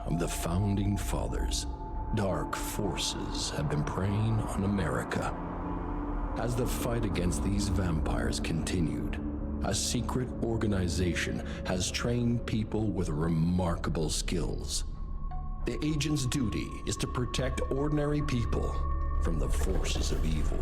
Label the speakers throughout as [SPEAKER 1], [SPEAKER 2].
[SPEAKER 1] of the Founding Fathers, dark forces have been preying on America. As the fight against these vampires continued, a secret organization has trained people with remarkable skills. The agent's duty is to protect ordinary people from the forces of evil.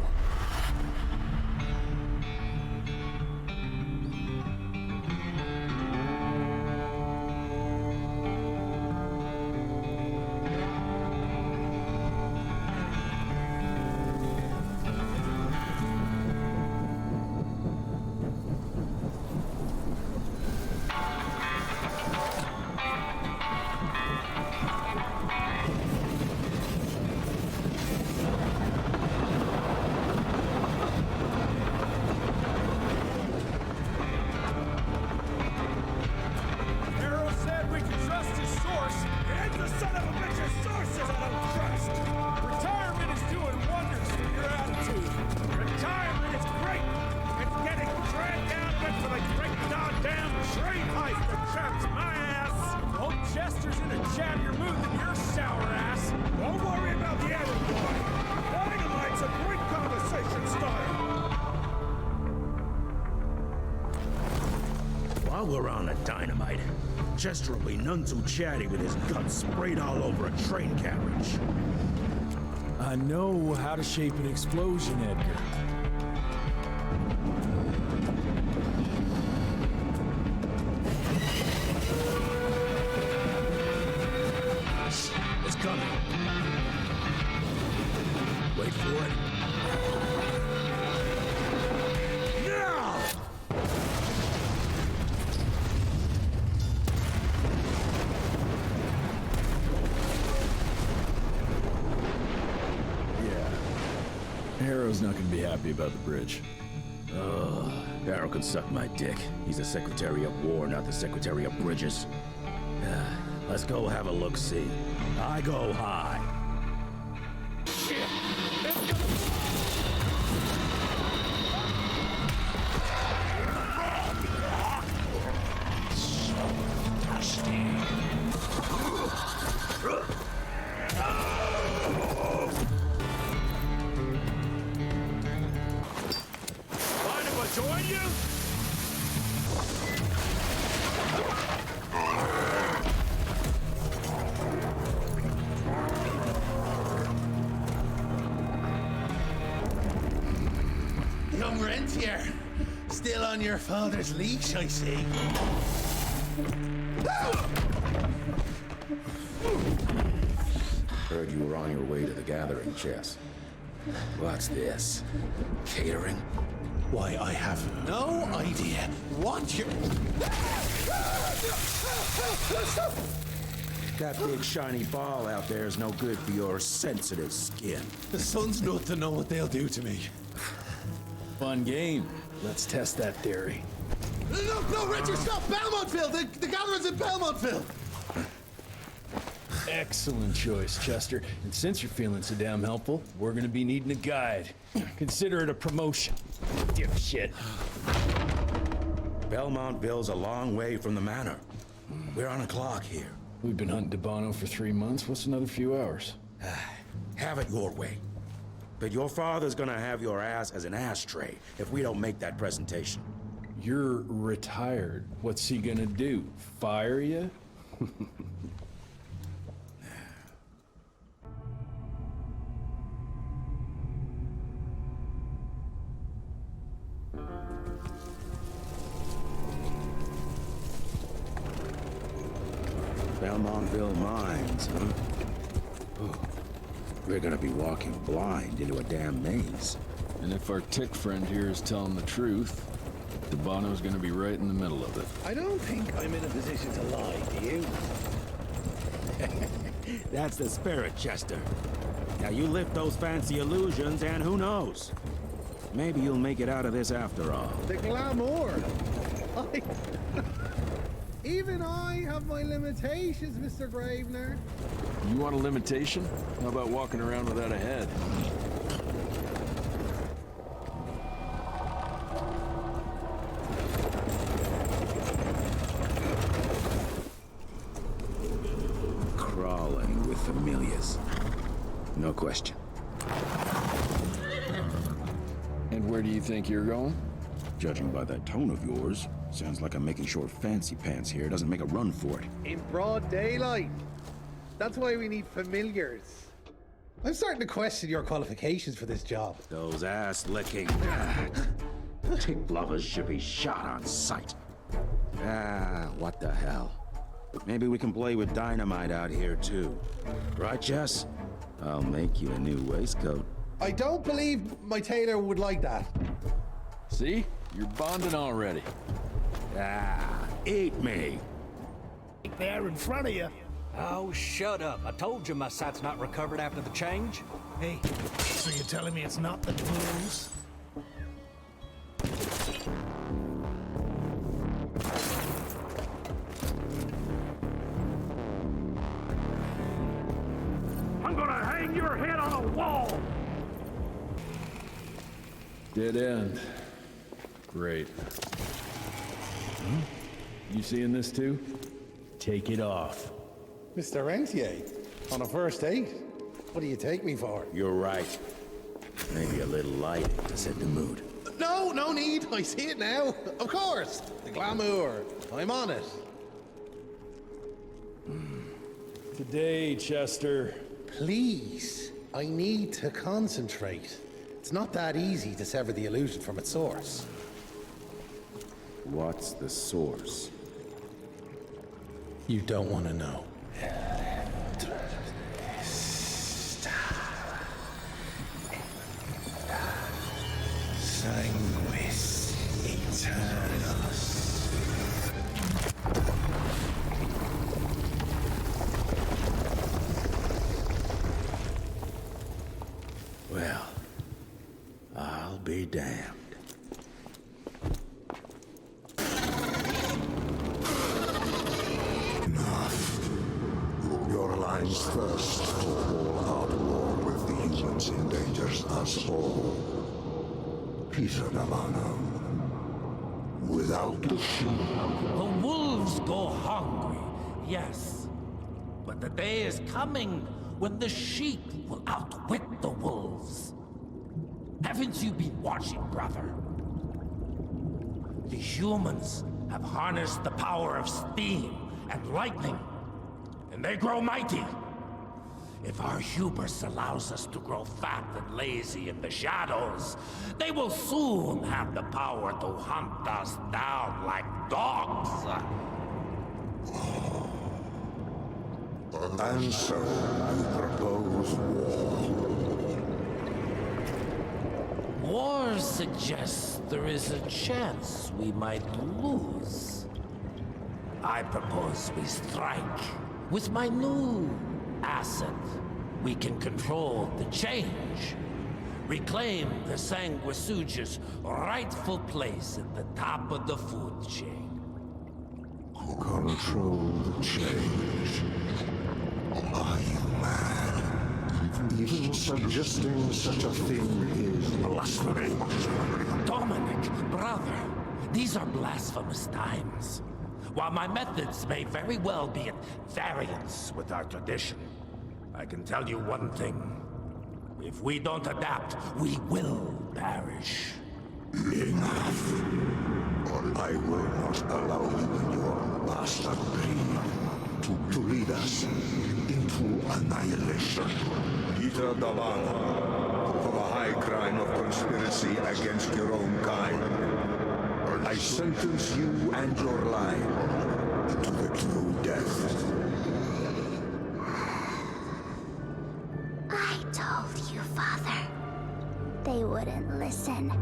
[SPEAKER 2] While we're on the dynamite, Chester will be none too chatty with his guts sprayed all over a train carriage.
[SPEAKER 3] I know how to shape an explosion, Edgar.
[SPEAKER 2] It's coming. Wait for it. Now!
[SPEAKER 3] Harrow's not gonna be happy about the bridge.
[SPEAKER 2] Ugh, Harrow can suck my dick. He's the Secretary of War, not the Secretary of Bridges. Let's go have a look-see. I go high. Shit! Join you?
[SPEAKER 4] Young Rentier, still on your father's leash, I see.
[SPEAKER 2] Heard you were on your way to the gathering, Chess. What's this? Catering?
[SPEAKER 4] Why, I have no idea what you're...
[SPEAKER 2] That big shiny ball out there is no good for your sensitive skin.
[SPEAKER 4] The sun's not to know what they'll do to me.
[SPEAKER 3] Fun game. Let's test that theory.
[SPEAKER 4] No, Richard, stop! Belmontville! The gathering's in Belmontville!
[SPEAKER 3] Excellent choice, Chester. And since you're feeling so damn helpful, we're gonna be needing a guide. Consider it a promotion. Dipshit.
[SPEAKER 2] Belmontville's a long way from the manor. We're on a clock here.
[SPEAKER 3] We've been hunting DeBono for 3 months. What's another few hours?
[SPEAKER 2] Have it your way. But your father's gonna have your ass as an ashtray if we don't make that presentation.
[SPEAKER 3] You're retired. What's he gonna do? Fire you?
[SPEAKER 2] Belmontville Mines, huh? Oh, we're gonna be walking blind into a damn maze.
[SPEAKER 3] And if our tick friend here is telling the truth, DeBono's gonna be right in the middle of it.
[SPEAKER 4] I don't think I'm in a position to lie, do you?
[SPEAKER 2] That's the spirit, Chester. Now you lift those fancy illusions and who knows? Maybe you'll make it out of this after all.
[SPEAKER 5] The glamour! Even I have my limitations, Mr. Gravener.
[SPEAKER 3] You want a limitation? How about walking around without a head?
[SPEAKER 2] familiars. No question.
[SPEAKER 3] And where do you think you're going?
[SPEAKER 2] Judging by that tone of yours, sounds like I'm making sure Fancy Pants here doesn't make a run for it.
[SPEAKER 5] In broad daylight. That's why we need familiars.
[SPEAKER 4] I'm starting to question your qualifications for this job.
[SPEAKER 2] Those ass-licking tick lovers should be shot on sight. What the hell? Maybe we can play with dynamite out here, too. Right, Jess? I'll make you a new waistcoat.
[SPEAKER 4] I don't believe my tailor would like that.
[SPEAKER 3] See? You're bonding already.
[SPEAKER 2] Eat me.
[SPEAKER 6] There in front of you.
[SPEAKER 7] Oh, shut up. I told you my sight's not recovered after the change.
[SPEAKER 6] Hey, so you're telling me it's not the wolves?
[SPEAKER 2] I'm gonna hang your head on a wall!
[SPEAKER 3] Dead end. Great. You seeing this too? Take it off.
[SPEAKER 4] Mr. Rentier, on a first date? What do you take me for?
[SPEAKER 2] You're right. Maybe a little light to set the mood.
[SPEAKER 4] No need. I see it now. Of course. The glamour. I'm on it.
[SPEAKER 3] Today, Chester.
[SPEAKER 4] Please, I need to concentrate. It's not that easy to sever the illusion from its source.
[SPEAKER 2] What's the source?
[SPEAKER 4] You don't want to know. Sanguis Eternus.
[SPEAKER 2] Well, I'll be damned.
[SPEAKER 8] Your alliance thirst for all-out war with the humans endangers us all. Peter Navanum. Without the sheep.
[SPEAKER 9] The wolves go hungry, yes. But the day is coming when the sheep will outwit the wolves. Haven't you been watching, brother? The humans have harnessed the power of steam and lightning, and they grow mighty. If our hubris allows us to grow fat and lazy in the shadows, they will soon have the power to hunt us down like dogs.
[SPEAKER 8] And so, you propose war.
[SPEAKER 9] War suggests there is a chance we might lose. I propose we strike. With my new asset, we can control the change. Reclaim the Sanguisuja's rightful place at the top of the food chain.
[SPEAKER 8] Control the change. Are you mad? Even suggesting such a thing is blasphemy.
[SPEAKER 9] Dominic, brother, these are blasphemous times. While my methods may very well be at variance with our tradition, I can tell you one thing. If we don't adapt, we will perish.
[SPEAKER 8] Enough. I will not allow you and your bastard breed to lead us into annihilation. Peter Davan, for the high crime of conspiracy against your own kind, I sentence you and your line to the true death.
[SPEAKER 10] I told you, Father. They wouldn't listen.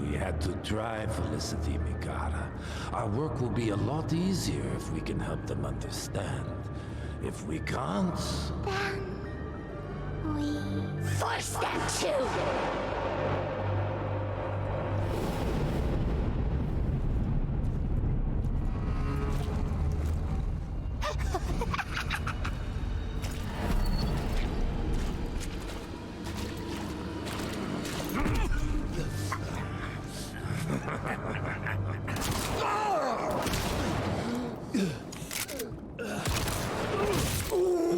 [SPEAKER 9] We had to try, Felicity Mikata. Our work will be a lot easier if we can help them understand. If we can't...
[SPEAKER 10] Then... we... force them to!
[SPEAKER 8] Ooh!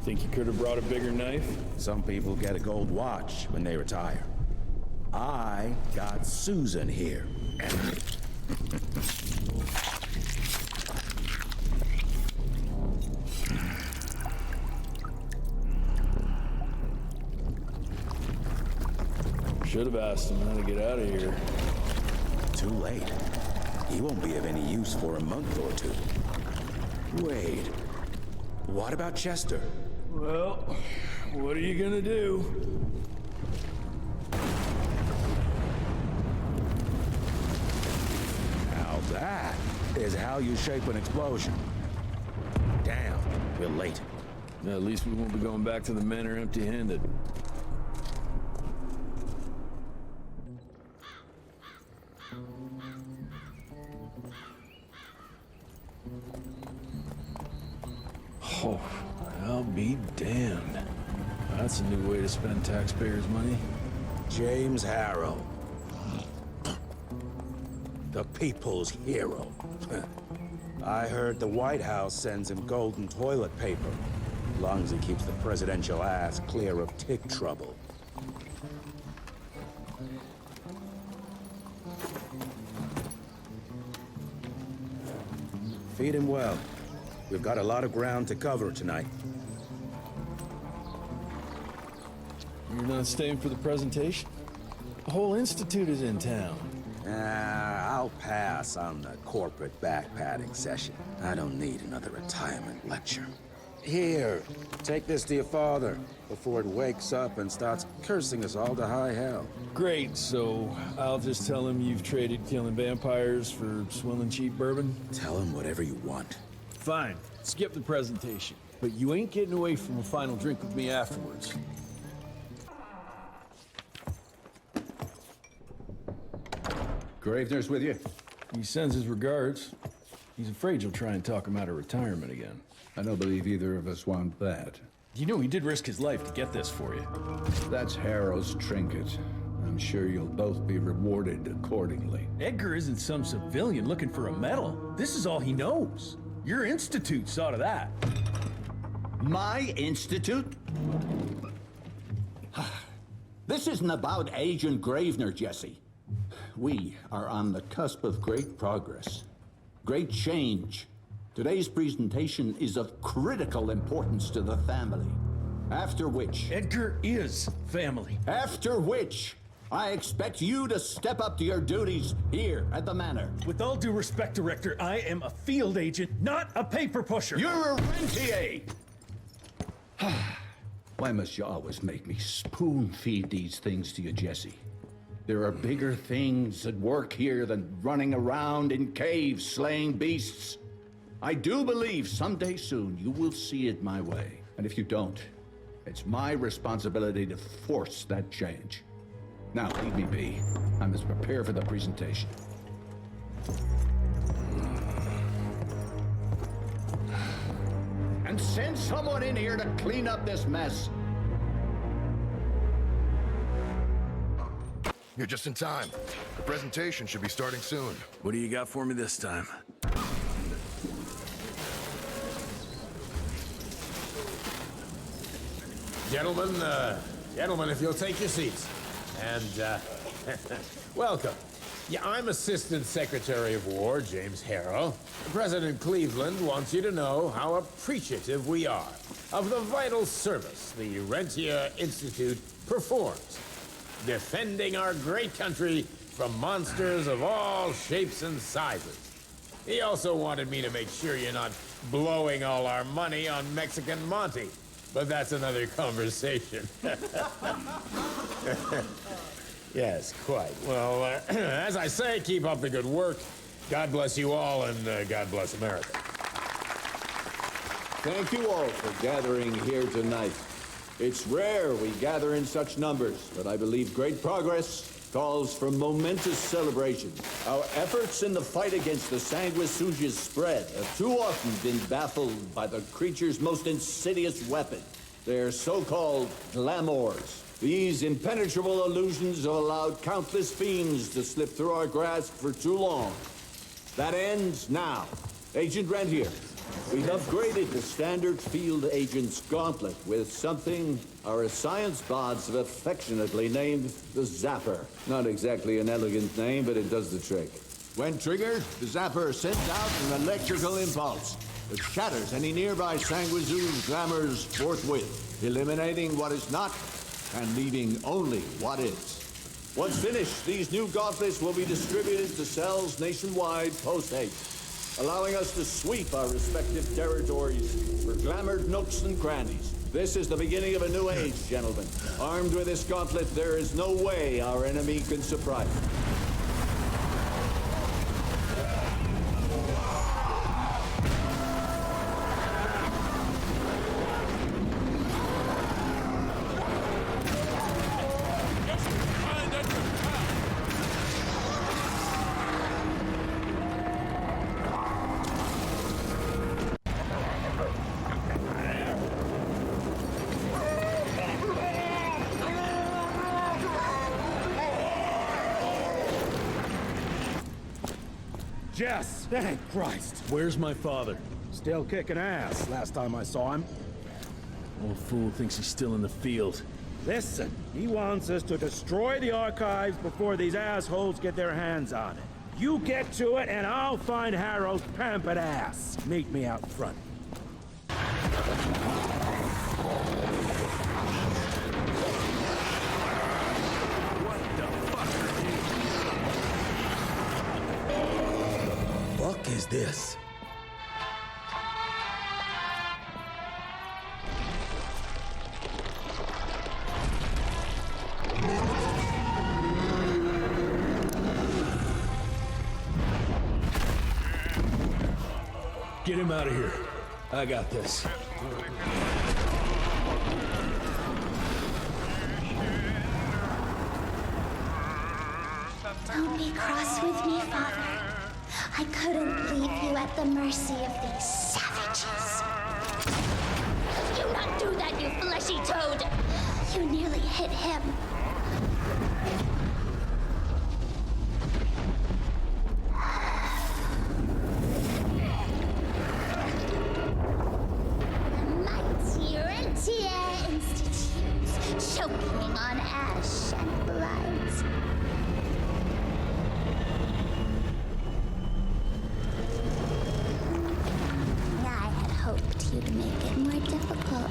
[SPEAKER 3] Think you could have brought a bigger knife?
[SPEAKER 2] Some people get a gold watch when they retire. I got Susan here.
[SPEAKER 3] Should have asked him how to get out of here.
[SPEAKER 2] Too late. He won't be of any use for a month or two. Wait. What about Chester?
[SPEAKER 3] Well, what are you gonna do?
[SPEAKER 2] Now that is how you shape an explosion. Damn, we're late.
[SPEAKER 3] At least we won't be going back to the manor empty-handed. Oh, I'll be damned. That's a new way to spend taxpayers' money.
[SPEAKER 2] James Harrow. The people's hero. I heard the White House sends him golden toilet paper, as long as he keeps the presidential ass clear of tick trouble. Feed him well. We've got a lot of ground to cover tonight.
[SPEAKER 3] You're not staying for the presentation? The whole institute is in town.
[SPEAKER 2] I'll pass on the corporate backpatting session. I don't need another retirement lecture. Here, take this to your father before it wakes up and starts cursing us all to high hell.
[SPEAKER 3] Great, so I'll just tell him you've traded killing vampires for swilling cheap bourbon?
[SPEAKER 2] Tell him whatever you want.
[SPEAKER 3] Fine, skip the presentation. But you ain't getting away from a final drink with me afterwards.
[SPEAKER 11] Gravener's with you?
[SPEAKER 3] He sends his regards. He's afraid you'll try and talk him out of retirement again.
[SPEAKER 11] I don't believe either of us want that.
[SPEAKER 3] You know he did risk his life to get this for you.
[SPEAKER 11] That's Harrow's trinket. I'm sure you'll both be rewarded accordingly.
[SPEAKER 3] Edgar isn't some civilian looking for a medal. This is all he knows. Your institute saw to that.
[SPEAKER 12] My institute? This isn't about Agent Gravener, Jesse. We are on the cusp of great progress, great change. Today's presentation is of critical importance to the family. After which...
[SPEAKER 3] Edgar is family.
[SPEAKER 12] After which, I expect you to step up to your duties here at the manor.
[SPEAKER 3] With all due respect, Director, I am a field agent, not a paper pusher.
[SPEAKER 12] You're a rentier!
[SPEAKER 11] Why must you always make me spoon-feed these things to you, Jesse? There are bigger things at work here than running around in caves slaying beasts. I do believe someday soon you will see it my way. And if you don't, it's my responsibility to force that change. Now, leave me be. I must prepare for the presentation.
[SPEAKER 12] And send someone in here to clean up this mess.
[SPEAKER 13] You're just in time. The presentation should be starting soon.
[SPEAKER 3] What do you got for me this time?
[SPEAKER 14] Gentlemen, if you'll take your seats. And, welcome. Yeah, I'm Assistant Secretary of War, James Harrow. President Cleveland wants you to know how appreciative we are of the vital service the Rentier Institute performs, defending our great country from monsters of all shapes and sizes. He also wanted me to make sure you're not blowing all our money on Mexican Monty, but that's another conversation. Yes, quite. Well, as I say, keep up the good work. God bless you all, and God bless America.
[SPEAKER 15] Thank you all for gathering here tonight. It's rare we gather in such numbers, but I believe great progress calls for momentous celebration. Our efforts in the fight against the Sanguisuga's spread have too often been baffled by the creature's most insidious weapon, their so-called glamours. These impenetrable illusions have allowed countless fiends to slip through our grasp for too long. That ends now. Agent Rentier, We've upgraded the standard field agent's gauntlet with something our science bots have affectionately named the Zapper. Not exactly an elegant name, but it does the trick. When triggered, the Zapper sends out an electrical impulse that shatters any nearby Sanguizoom glamours forthwith, eliminating what is not and leaving only what is. Once finished, these new gauntlets will be distributed to cells nationwide post-haste, allowing us to sweep our respective territories for glamoured nooks and crannies. This is the beginning of a new age, gentlemen. Armed with this gauntlet, there is no way our enemy can surprise us.
[SPEAKER 3] Jess!
[SPEAKER 6] Thank Christ!
[SPEAKER 3] Where's my father?
[SPEAKER 6] Still kicking ass, last time I saw him.
[SPEAKER 3] Old fool thinks he's still in the field.
[SPEAKER 6] Listen, he wants us to destroy the archives before these assholes get their hands on it. You get to it, and I'll find Harrow's pampered ass. Meet me out front.
[SPEAKER 2] What is this?
[SPEAKER 3] Get him out of here. I got this.
[SPEAKER 10] Don't be cross with me, Father. I couldn't leave you at the mercy of these savages. Do not do that, you fleshy toad! You nearly hit him. Mighty Rentier Institute, choking on ash and blood. I had hoped you'd make it more difficult.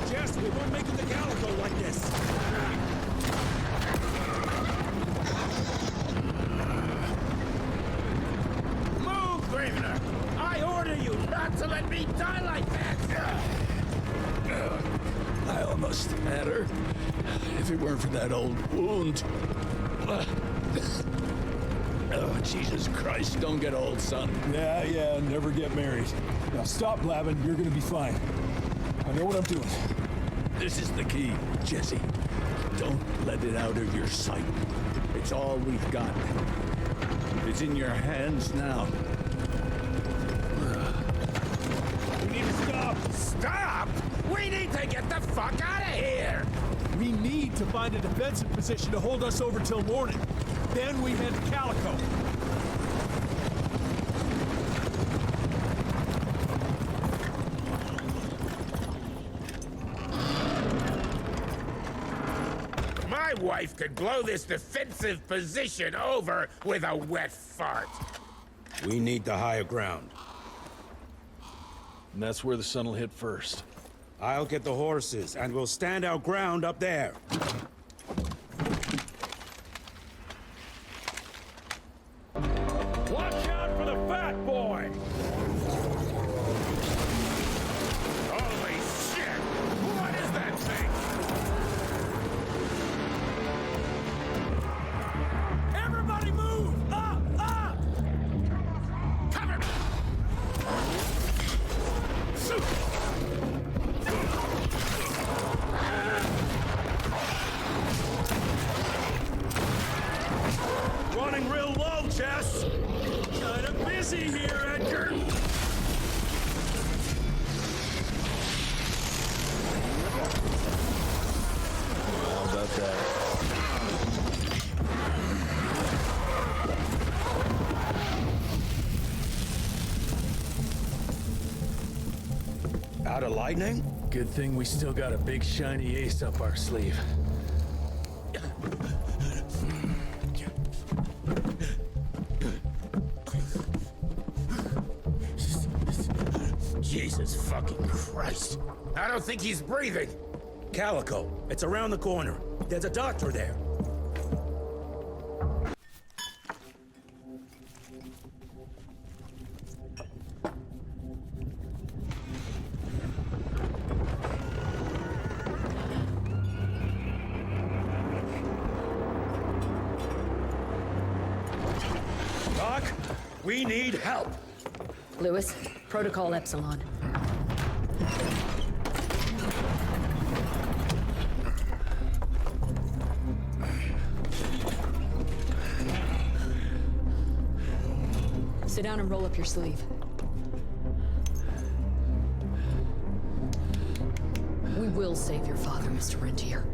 [SPEAKER 6] Jess, we weren't making the Calico like this. Move, Gravener! I order you not to let me die like that!
[SPEAKER 1] I almost had her. If it weren't for that old wound. Oh, Jesus Christ, don't get old, son.
[SPEAKER 3] Yeah, never get married. Now stop blabbing, you're gonna be fine. I know what I'm doing.
[SPEAKER 1] This is the key, Jesse. Don't let it out of your sight. It's all we've got. It's in your hands now.
[SPEAKER 6] We need to stop! Stop? We need to get the fuck out of here!
[SPEAKER 3] We need to find a defensive position to hold us over till morning. Then we head to Calico.
[SPEAKER 14] My wife could blow this defensive position over with a wet fart.
[SPEAKER 6] We need the higher ground.
[SPEAKER 3] And that's where the sun will hit first.
[SPEAKER 6] I'll get the horses, and we'll stand our ground up there. Watch out for the fat boy!
[SPEAKER 14] Holy shit! What is that thing?
[SPEAKER 6] Everybody move! Up! Out of lightning?
[SPEAKER 3] Good thing we still got a big shiny ace up our sleeve.
[SPEAKER 6] Jesus fucking Christ. I don't think he's breathing. Calico, it's around the corner. There's a doctor there. Doc, we need help.
[SPEAKER 16] Lewis, Protocol Epsilon. Sit down and roll up your sleeve. We will save your father, Mr. Rentier.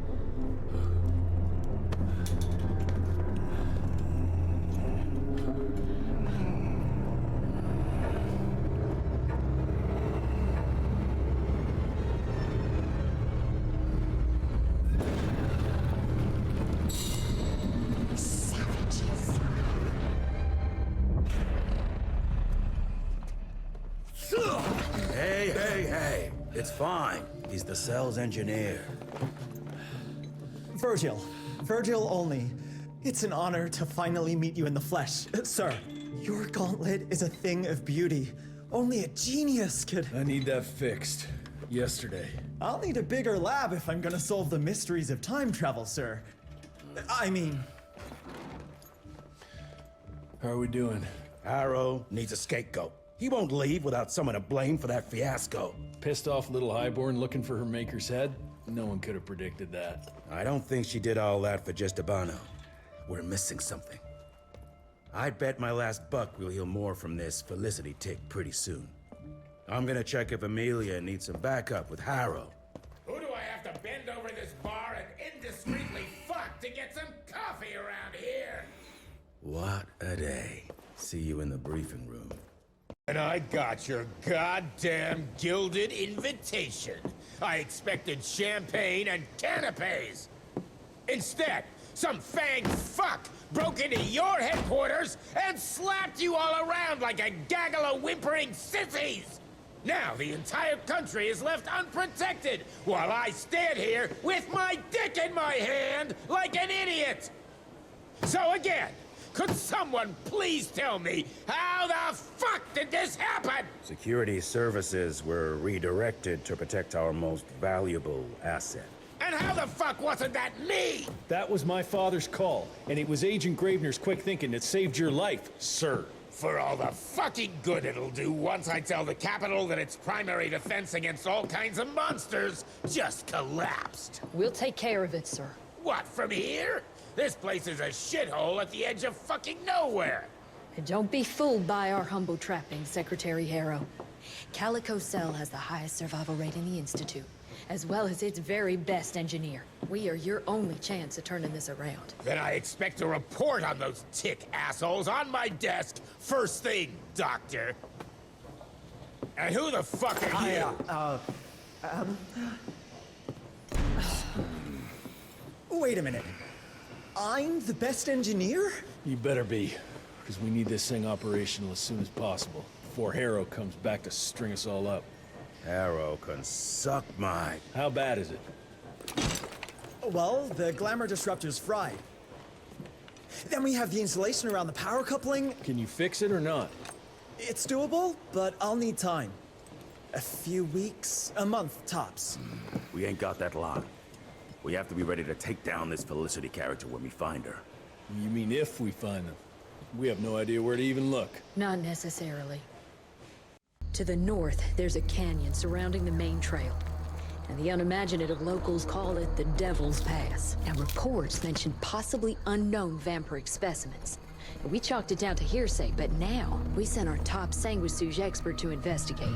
[SPEAKER 6] Hey, it's fine. He's the cell's engineer.
[SPEAKER 17] Virgil. Virgil only. It's an honor to finally meet you in the flesh. Sir, your gauntlet is a thing of beauty. Only a genius could...
[SPEAKER 3] I need that fixed. Yesterday.
[SPEAKER 17] I'll need a bigger lab if I'm gonna solve the mysteries of time travel, sir. I mean...
[SPEAKER 3] How are we doing?
[SPEAKER 6] Harrow needs a scapegoat. He won't leave without someone to blame for that fiasco.
[SPEAKER 3] Pissed off little highborn looking for her maker's head? No one could have predicted that.
[SPEAKER 6] I don't think she did all that for just Abano. We're missing something. I'd bet my last buck we'll hear more from this Felicity tick pretty soon. I'm gonna check if Amelia needs some backup with Harrow.
[SPEAKER 14] Who do I have to bend over this bar and indiscreetly fuck to get some coffee around here?
[SPEAKER 6] What a day. See you in the briefing room.
[SPEAKER 14] And I got your goddamn gilded invitation. I expected champagne and canapes. Instead, some fanged fuck broke into your headquarters and slapped you all around like a gaggle of whimpering sissies. Now the entire country is left unprotected while I stand here with my dick in my hand like an idiot. So again, could someone please tell me how the fuck did this happen?
[SPEAKER 6] Security services were redirected to protect our most valuable asset.
[SPEAKER 14] And how the fuck wasn't that me?
[SPEAKER 3] That was my father's call, and it was Agent Gravener's quick thinking that saved your life, sir.
[SPEAKER 14] For all the fucking good it'll do once I tell the Capitol that its primary defense against all kinds of monsters just collapsed.
[SPEAKER 16] We'll take care of it, sir.
[SPEAKER 14] What, from here? This place is a shithole at the edge of fucking nowhere.
[SPEAKER 16] And don't be fooled by our humble trappings, Secretary Harrow. Calico Cell has the highest survival rate in the Institute, as well as its very best engineer. We are your only chance of turning this around.
[SPEAKER 14] Then I expect a report on those tick assholes on my desk first thing, Doctor. And who the fuck are you?
[SPEAKER 17] Wait a minute. I'm the best engineer?
[SPEAKER 3] You better be, because we need this thing operational as soon as possible, before Harrow comes back to string us all up.
[SPEAKER 6] Harrow can suck my...
[SPEAKER 3] How bad is it?
[SPEAKER 17] Well, the glamour disruptor's fried. Then we have the insulation around the power coupling.
[SPEAKER 3] Can you fix it or not?
[SPEAKER 17] It's doable, but I'll need time. A few weeks, a month tops.
[SPEAKER 2] We ain't got that long. We have to be ready to take down this Felicity character when we find her.
[SPEAKER 3] You mean if we find them? We have no idea where to even look.
[SPEAKER 16] Not necessarily. To the north, there's a canyon surrounding the main trail. And the unimaginative locals call it the Devil's Pass. Now, reports mention possibly unknown vampiric specimens. And we chalked it down to hearsay, but now we sent our top sanguisuge expert to investigate.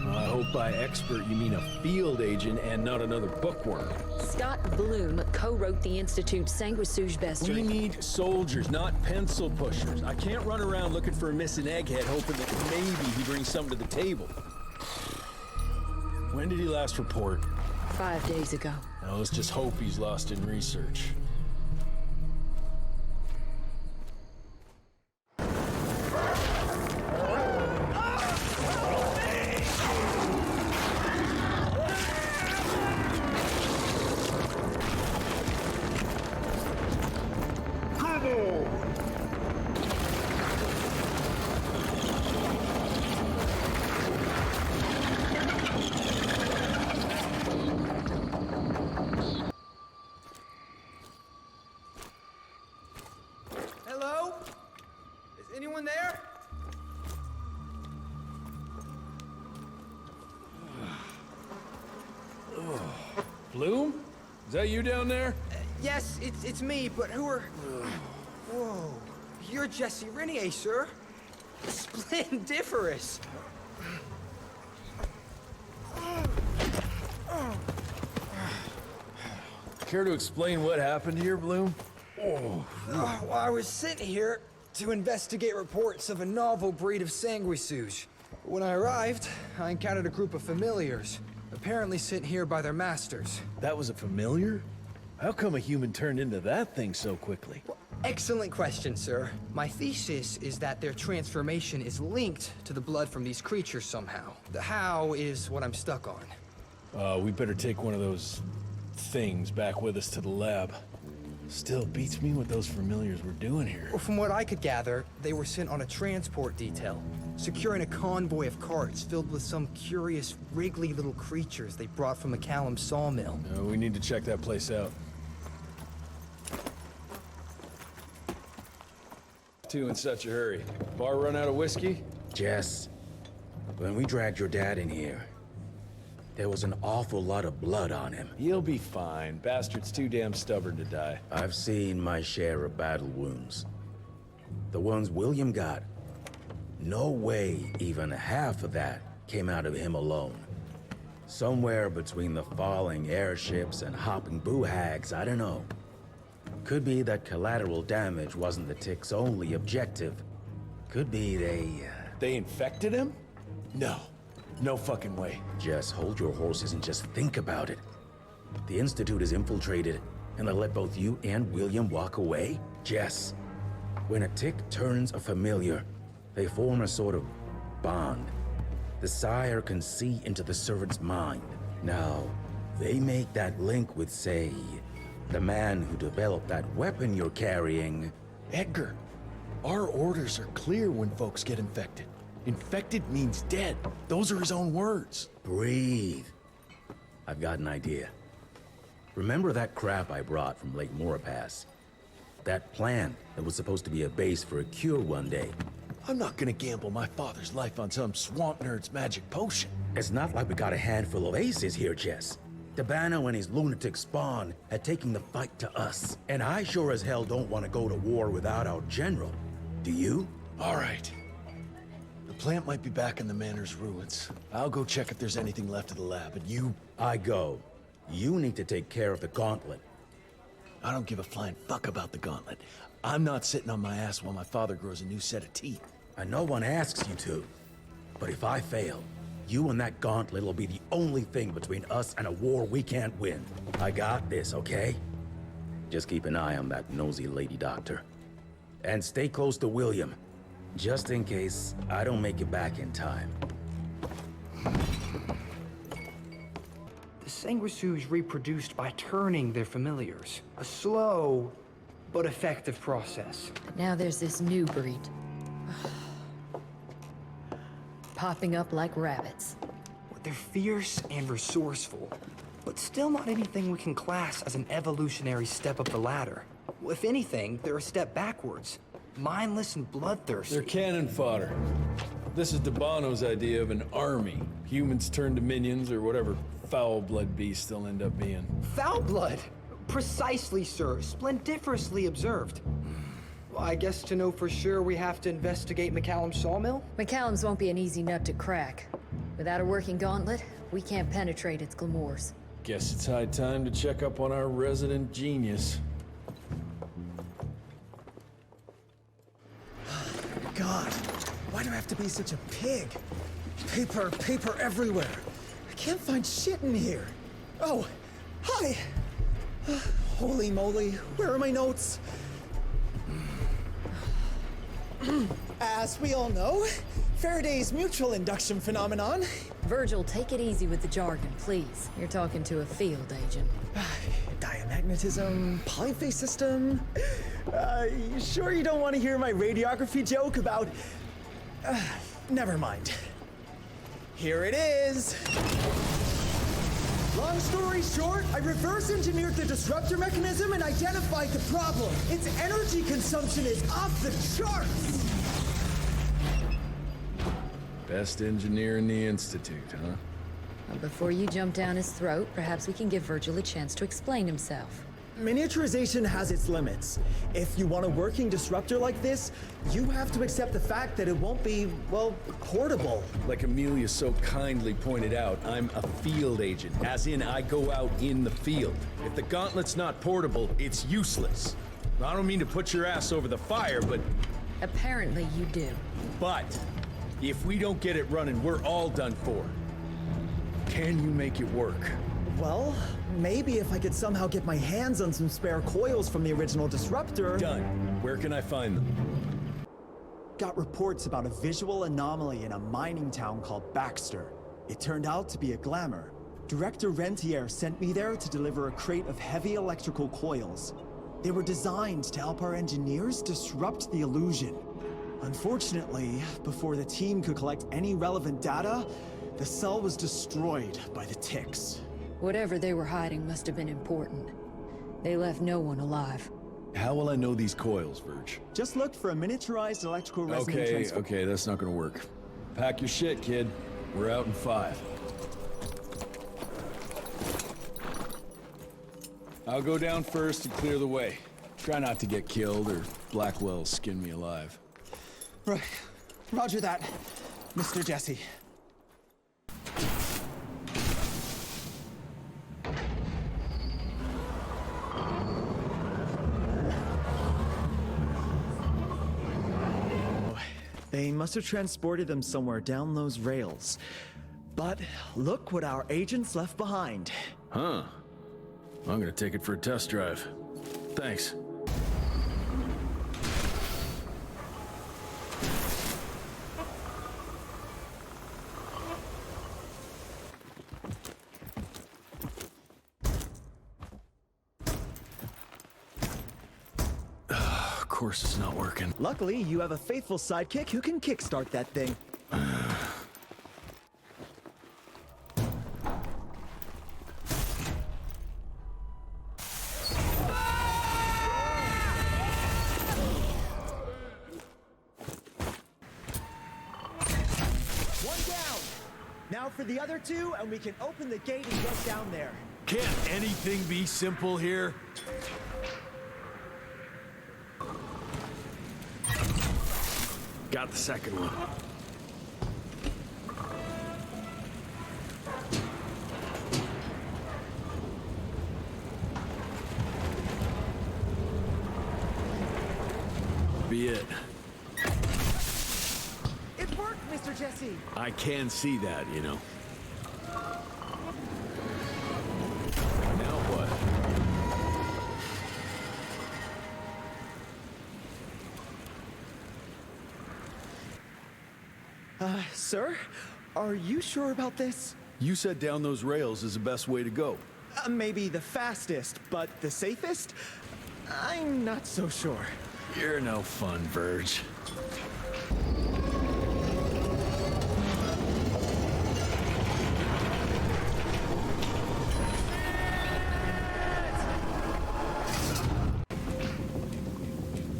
[SPEAKER 3] I hope by expert you mean a field agent and not another bookworm.
[SPEAKER 16] Scott Bloom co-wrote the Institute's sanguisuge bestiary.
[SPEAKER 3] We need soldiers, not pencil pushers. I can't run around looking for a missing egghead hoping that maybe he brings something to the table. When did he last report?
[SPEAKER 16] 5 days ago.
[SPEAKER 3] Now let's just hope he's lost in research.
[SPEAKER 18] Hello? Is anyone there?
[SPEAKER 3] Bloom? Is that you down there?
[SPEAKER 18] Yes, it's me, but who are... Whoa. You're Jesse Renier, sir. Splendiferous.
[SPEAKER 3] Care to explain what happened here, Bloom?
[SPEAKER 18] Well, I was sent here to investigate reports of a novel breed of sanguisuge. When I arrived, I encountered a group of familiars, apparently sent here by their masters.
[SPEAKER 3] That was a familiar? How come a human turned into that thing so quickly?
[SPEAKER 18] Well, excellent question, sir. My thesis is that their transformation is linked to the blood from these creatures somehow. The how is what I'm stuck on.
[SPEAKER 3] We better take one of those things back with us to the lab. Still beats me what those familiars were doing here.
[SPEAKER 18] Well, from what I could gather, they were sent on a transport detail, securing a convoy of carts filled with some curious, wriggly little creatures they brought from McCallum sawmill.
[SPEAKER 3] We need to check that place out. In such a hurry. Bar run out of whiskey?
[SPEAKER 6] Jess, when we dragged your dad in here, there was an awful lot of blood on him.
[SPEAKER 3] He'll be fine. Bastard's too damn stubborn to die.
[SPEAKER 6] I've seen my share of battle wounds. The ones William got, no way even half of that came out of him alone. Somewhere between the falling airships and hopping boo hags, I don't know. Could be that collateral damage wasn't the Tick's only objective. Could be
[SPEAKER 3] They infected him? No. No fucking way.
[SPEAKER 6] Just hold your horses and just think about it. The Institute is infiltrated, and they let both you and William walk away? Jess, when a Tick turns a familiar, they form a sort of bond. The sire can see into the servant's mind. Now, they make that link with, say, the man who developed that weapon you're carrying.
[SPEAKER 3] Edgar, our orders are clear when folks get infected. Infected means dead. Those are his own words.
[SPEAKER 6] Breathe. I've got an idea. Remember that crap I brought from Lake Morapass? That plant that was supposed to be a base for a cure one day.
[SPEAKER 3] I'm not gonna gamble my father's life on some swamp nerd's magic potion.
[SPEAKER 6] It's not like we got a handful of aces here, Jess. Dabano and his lunatic spawn had taken the fight to us. And I sure as hell don't want to go to war without our general. Do you?
[SPEAKER 3] All right. The plant might be back in the manor's ruins. I'll go check if there's anything left of the lab, and you...
[SPEAKER 6] I go. You need to take care of the gauntlet.
[SPEAKER 3] I don't give a flying fuck about the gauntlet. I'm not sitting on my ass while my father grows a new set of teeth.
[SPEAKER 6] And no one asks you to. But if I fail, you and that gauntlet will be the only thing between us and a war we can't win. I got this, okay? Just keep an eye on that nosy lady doctor. And stay close to William, just in case I don't make it back in time.
[SPEAKER 18] The sanguisuge reproduced by turning their familiars. A slow but effective process.
[SPEAKER 16] Now there's this new breed. Popping up like rabbits.
[SPEAKER 18] They're fierce and resourceful, but still not anything we can class as an evolutionary step up the ladder. If anything, they're a step backwards. Mindless and bloodthirsty.
[SPEAKER 3] They're cannon fodder. This is Dabano's idea of an army. Humans turn to minions or whatever foul blood beasts they'll end up being.
[SPEAKER 18] Foul blood? Precisely, sir. Splendiferously observed. Well, I guess to know for sure we have to investigate McCallum sawmill?
[SPEAKER 16] McCallum's won't be an easy nut to crack. Without a working gauntlet, we can't penetrate its glamours.
[SPEAKER 3] Guess it's high time to check up on our resident genius.
[SPEAKER 17] God, why do I have to be such a pig? Paper everywhere. can't find shit in here. Oh, hi! Holy moly, where are my notes? As we all know, Faraday's mutual induction phenomenon.
[SPEAKER 16] Virgil, take it easy with the jargon, please. You're talking to a field agent.
[SPEAKER 17] Diamagnetism, polyphase system. You sure you don't want to hear my radiography joke about... never mind. Here it is. Long story short, I reverse engineered the disruptor mechanism and identified the problem. Its energy consumption is off the charts.
[SPEAKER 3] Best engineer in the Institute, huh?
[SPEAKER 16] Well, before you jump down his throat, perhaps we can give Virgil a chance to explain himself.
[SPEAKER 17] Miniaturization has its limits. If you want a working disruptor like this, you have to accept the fact that it won't be, well, portable.
[SPEAKER 3] Like Amelia so kindly pointed out, I'm a field agent, as in I go out in the field. If the gauntlet's not portable, it's useless. I don't mean to put your ass over the fire, but...
[SPEAKER 16] Apparently you do.
[SPEAKER 3] But, if we don't get it running, we're all done for. Can you make it work?
[SPEAKER 17] Well, maybe if I could somehow get my hands on some spare coils from the original disruptor...
[SPEAKER 3] Done. Where can I find them?
[SPEAKER 17] Got reports about a visual anomaly in a mining town called Baxter. It turned out to be a glamour. Director Rentier sent me there to deliver a crate of heavy electrical coils. They were designed to help our engineers disrupt the illusion. Unfortunately, before the team could collect any relevant data, the cell was destroyed by the ticks.
[SPEAKER 16] Whatever they were hiding must have been important. They left no one alive.
[SPEAKER 3] How will I know these coils, Verge?
[SPEAKER 17] Just look for a miniaturized electrical resonance
[SPEAKER 3] Okay, that's not gonna work. Pack your shit, kid. We're out in 5. I'll go down first and clear the way. Try not to get killed or Blackwell skin me alive.
[SPEAKER 17] Right. Roger that, Mr. Jesse. They must have transported them somewhere down those rails. But look what our agents left behind.
[SPEAKER 3] Huh. I'm gonna take it for a test drive. Thanks. Of course it's not working.
[SPEAKER 17] Luckily, you have a faithful sidekick who can kickstart that thing. One down! Now for the other 2, and we can open the gate and get down there.
[SPEAKER 3] Can't anything be simple here? Got the second one. Be it.
[SPEAKER 17] It worked, Mr. Jesse!
[SPEAKER 3] I can see that, you know. Now what?
[SPEAKER 17] Sir? Are you sure about this?
[SPEAKER 3] You said down those rails is the best way to go.
[SPEAKER 17] Maybe the fastest, but the safest? I'm not so sure.
[SPEAKER 3] You're no fun, Verge.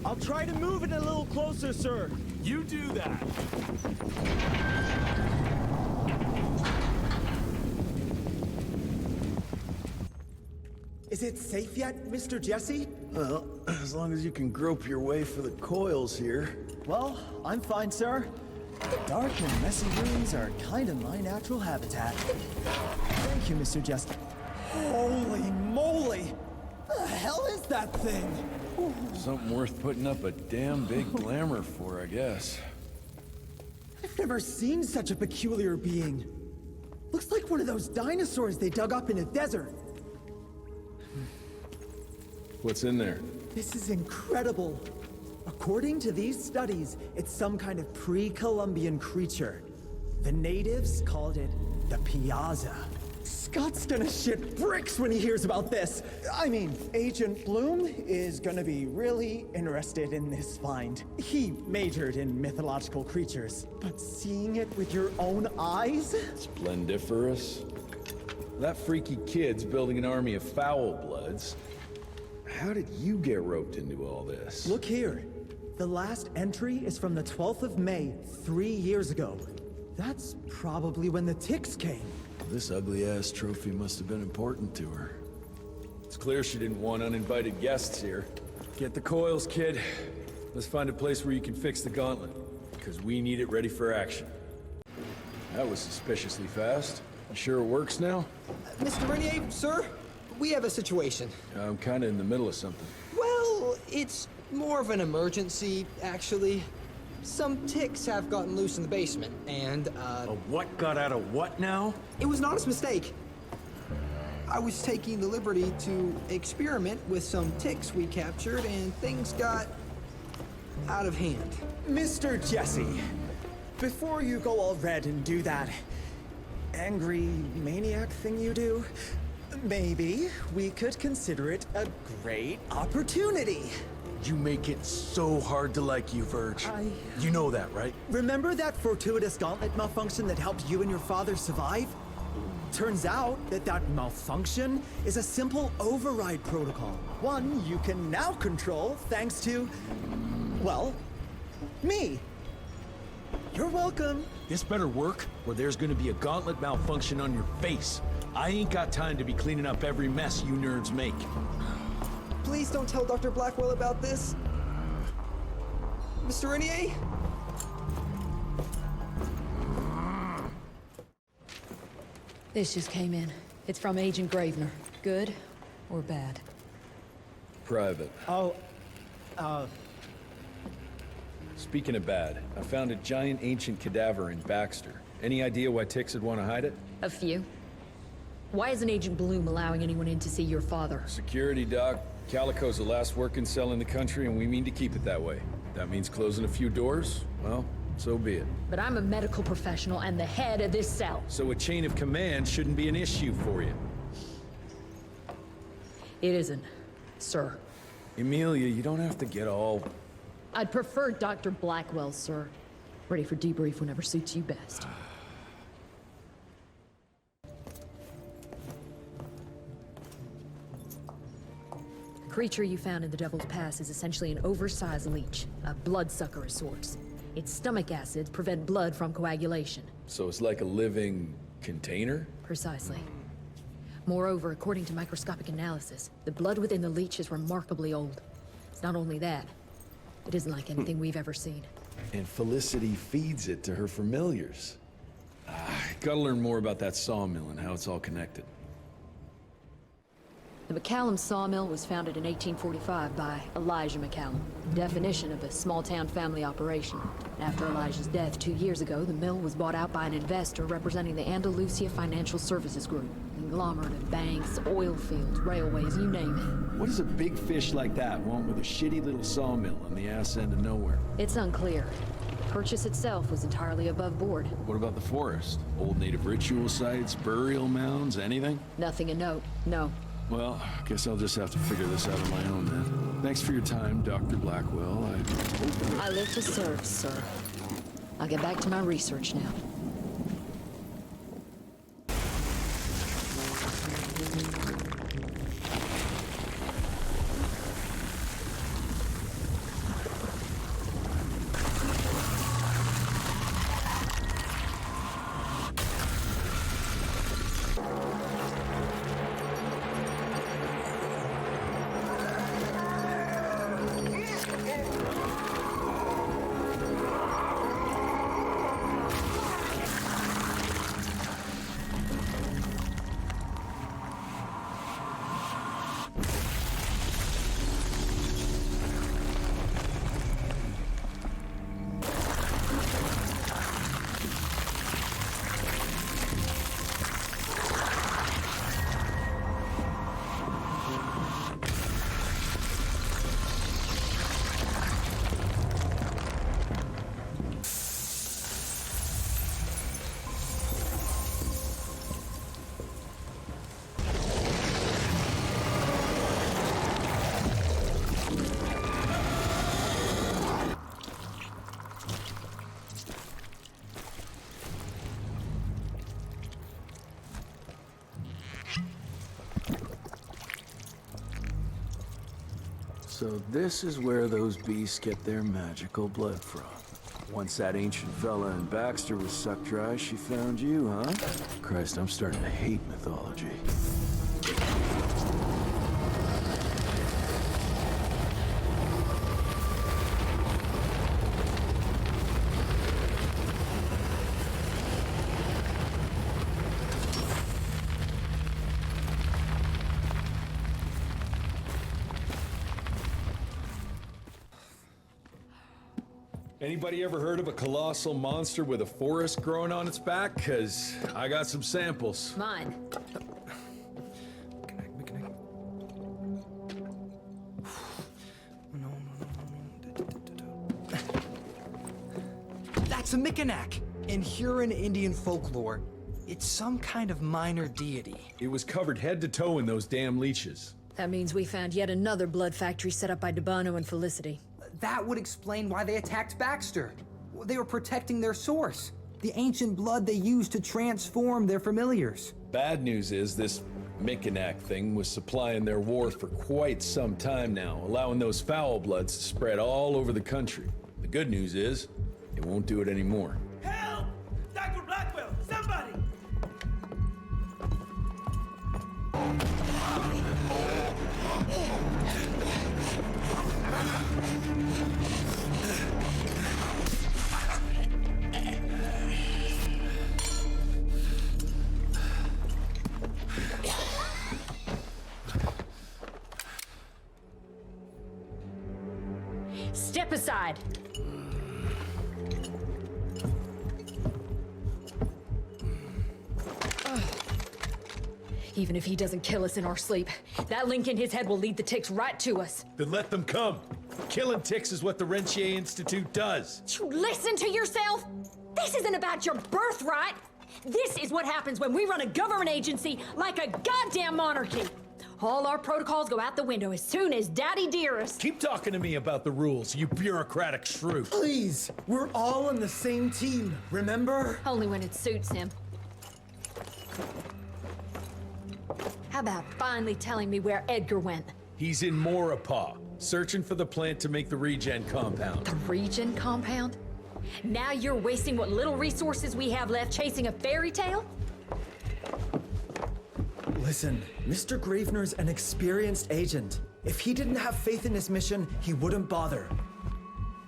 [SPEAKER 17] I'll try to move it a little closer, sir.
[SPEAKER 3] You do that.
[SPEAKER 17] Is it safe yet, Mr. Jesse?
[SPEAKER 3] Well, as long as you can grope your way for the coils here.
[SPEAKER 17] Well, I'm fine, sir. The dark and messy rooms are kind of my natural habitat. Thank you, Mr. Jesse. Holy moly! The hell is that thing?
[SPEAKER 3] Something worth putting up a damn big glamour for, I guess.
[SPEAKER 17] I've never seen such a peculiar being. Looks like one of those dinosaurs they dug up in a desert.
[SPEAKER 3] What's in there?
[SPEAKER 17] This is incredible. According to these studies, it's some kind of pre-Columbian creature. The natives called it the Piazza. Scott's gonna shit bricks when he hears about this. I mean, Agent Bloom is gonna be really interested in this find. He majored in mythological creatures, but seeing it with your own eyes?
[SPEAKER 3] Splendiferous. That freaky kid's building an army of foul bloods. How did you get roped into all this?
[SPEAKER 17] Look here. The last entry is from the 12th of May, 3 years ago. That's probably when the ticks came.
[SPEAKER 1] This ugly-ass trophy must have been important to her.
[SPEAKER 3] It's clear she didn't want uninvited guests here. Get the coils, kid. Let's find a place where you can fix the gauntlet, because we need it ready for action. That was suspiciously fast. You sure it works now?
[SPEAKER 18] Mr. Renier, sir, we have a situation.
[SPEAKER 3] I'm kinda in the middle of something.
[SPEAKER 18] Well, it's more of an emergency, actually. Some ticks have gotten loose in the basement, and,
[SPEAKER 3] A what got out of what now?
[SPEAKER 18] It was an honest mistake. I was taking the liberty to experiment with some ticks we captured, and things got out of hand.
[SPEAKER 17] Mr. Jesse, before you go all red and do that angry maniac thing you do, maybe we could consider it a great opportunity.
[SPEAKER 3] You make it so hard to like you, Verge. You know that, right?
[SPEAKER 17] Remember that fortuitous gauntlet malfunction that helped you and your father survive? Turns out that malfunction is a simple override protocol. One you can now control thanks to, well, me. You're welcome.
[SPEAKER 3] This better work, or there's gonna be a gauntlet malfunction on your face. I ain't got time to be cleaning up every mess you nerds make.
[SPEAKER 18] Please don't tell Dr. Blackwell about this. Mr. Renier?
[SPEAKER 16] This just came in. It's from Agent Gravener. Good or bad?
[SPEAKER 3] Private.
[SPEAKER 17] Oh,
[SPEAKER 3] Speaking of bad, I found a giant ancient cadaver in Baxter. Any idea why ticks would want to hide it?
[SPEAKER 16] A few. Why isn't Agent Bloom allowing anyone in to see your father?
[SPEAKER 3] Security, Doc. Calico's the last working cell in the country, and we mean to keep it that way. That means closing a few doors? Well, so be it.
[SPEAKER 16] But I'm a medical professional and the head of this cell.
[SPEAKER 3] So a chain of command shouldn't be an issue for you.
[SPEAKER 16] It isn't, sir.
[SPEAKER 3] Emilia, you don't have to get all...
[SPEAKER 16] I'd prefer Dr. Blackwell, sir. Ready for debrief whenever suits you best. The creature you found in the Devil's Pass is essentially an oversized leech, a bloodsucker of sorts. Its stomach acids prevent blood from coagulation.
[SPEAKER 3] So it's like a living container?
[SPEAKER 16] Precisely. Moreover, according to microscopic analysis, the blood within the leech is remarkably old. It's not only that, it isn't like anything we've ever seen.
[SPEAKER 3] And Felicity feeds it to her familiars. Gotta learn more about that sawmill and how it's all connected.
[SPEAKER 16] The McCallum sawmill was founded in 1845 by Elijah McCallum, definition of a small-town family operation. After Elijah's death 2 years ago, the mill was bought out by an investor representing the Andalusia Financial Services Group. Conglomerate of banks, oil fields, railways, you name it.
[SPEAKER 3] What does a big fish like that want with a shitty little sawmill on the ass end of nowhere?
[SPEAKER 16] It's unclear. Purchase itself was entirely above board.
[SPEAKER 3] What about the forest? Old native ritual sites, burial mounds, anything?
[SPEAKER 16] Nothing of note, no.
[SPEAKER 3] Well, guess I'll just have to figure this out on my own then. Thanks for your time, Dr. Blackwell.
[SPEAKER 16] I live to serve, sir. I'll get back to my research now.
[SPEAKER 19] So this is where those beasts get their magical blood from. Once that ancient fella in Baxter was sucked dry, she found you, huh? Christ, I'm starting to hate mythology.
[SPEAKER 3] Anybody ever heard of a colossal monster with a forest growing on its back? 'Cause I got some samples.
[SPEAKER 16] Mine.
[SPEAKER 18] That's a Mikanak! In Huron Indian folklore, it's some kind of minor deity.
[SPEAKER 3] It was covered head to toe in those damn leeches.
[SPEAKER 16] That means we found yet another blood factory set up by Debano and Felicity.
[SPEAKER 18] That would explain why they attacked Baxter. They were protecting their source, the ancient blood they used to transform their familiars.
[SPEAKER 3] Bad news is this Mikanak thing was supplying their war for quite some time now, allowing those foul bloods to spread all over the country. The good news is, it won't do it anymore.
[SPEAKER 20] Help! Dr. Blackwell, somebody!
[SPEAKER 16] Step aside. Even if he doesn't kill us in our sleep, that link in his head will lead the ticks right to us.
[SPEAKER 3] Then let them come. Killing ticks is what the Rentier Institute does.
[SPEAKER 16] You listen to yourself? This isn't about your birthright. This is what happens when we run a government agency like a goddamn monarchy. All our protocols go out the window as soon as Daddy Dearest.
[SPEAKER 3] Keep talking to me about the rules, you bureaucratic shrew.
[SPEAKER 17] Please, we're all on the same team, remember?
[SPEAKER 16] Only when it suits him. How about finally telling me where Edgar went?
[SPEAKER 3] He's in Maurepas, searching for the plant to make the regen compound.
[SPEAKER 16] The regen compound? Now you're wasting what little resources we have left chasing a fairy tale?
[SPEAKER 17] Listen, Mr. Gravener's an experienced agent. If he didn't have faith in his mission, he wouldn't bother.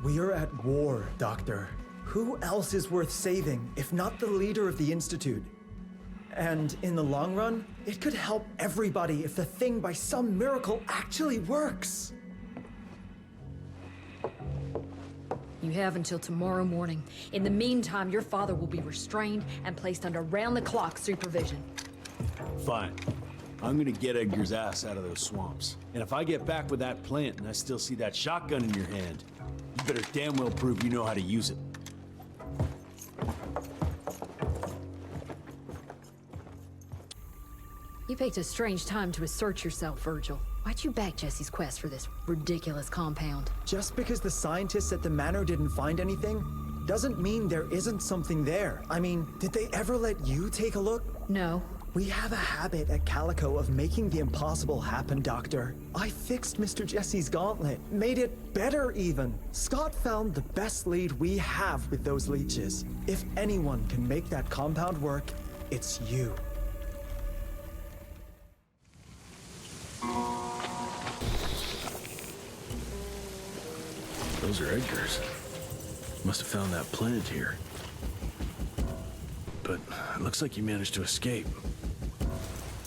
[SPEAKER 17] We are at war, Doctor. Who else is worth saving, if not the leader of the Institute? And in the long run, it could help everybody if the thing by some miracle actually works.
[SPEAKER 16] You have until tomorrow morning. In the meantime, your father will be restrained and placed under round-the-clock supervision.
[SPEAKER 19] Fine. I'm gonna get Edgar's ass out of those swamps. And if I get back with that plant and I still see that shotgun in your hand, you better damn well prove you know how to use it.
[SPEAKER 16] You picked a strange time to assert yourself, Virgil. Why'd you back Jesse's quest for this ridiculous compound?
[SPEAKER 17] Just because the scientists at the manor didn't find anything, doesn't mean there isn't something there. I mean, did they ever let you take a look?
[SPEAKER 16] No.
[SPEAKER 17] We have a habit at Calico of making the impossible happen, Doctor. I fixed Mr. Jesse's gauntlet, made it better even. Scott found the best lead we have with those leeches. If anyone can make that compound work, it's you.
[SPEAKER 19] Those are Edgar's. Must have found that plant here. But it looks like he managed to escape.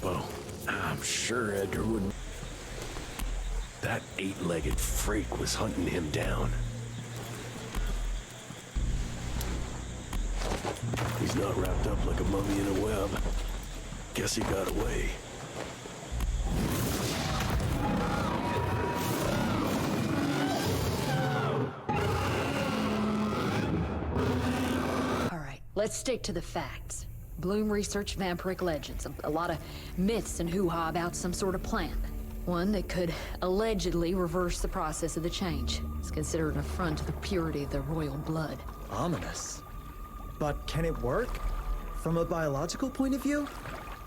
[SPEAKER 19] Well, I'm sure Edgar wouldn't. That eight-legged freak was hunting him down. He's not wrapped up like a mummy in a web. Guess he got away.
[SPEAKER 16] Let's stick to the facts. Bloom researched vampiric legends, a lot of myths and hoo-ha about some sort of plant. One that could allegedly reverse the process of the change. It's considered an affront to the purity of the royal blood.
[SPEAKER 17] Ominous. But can it work? From a biological point of view?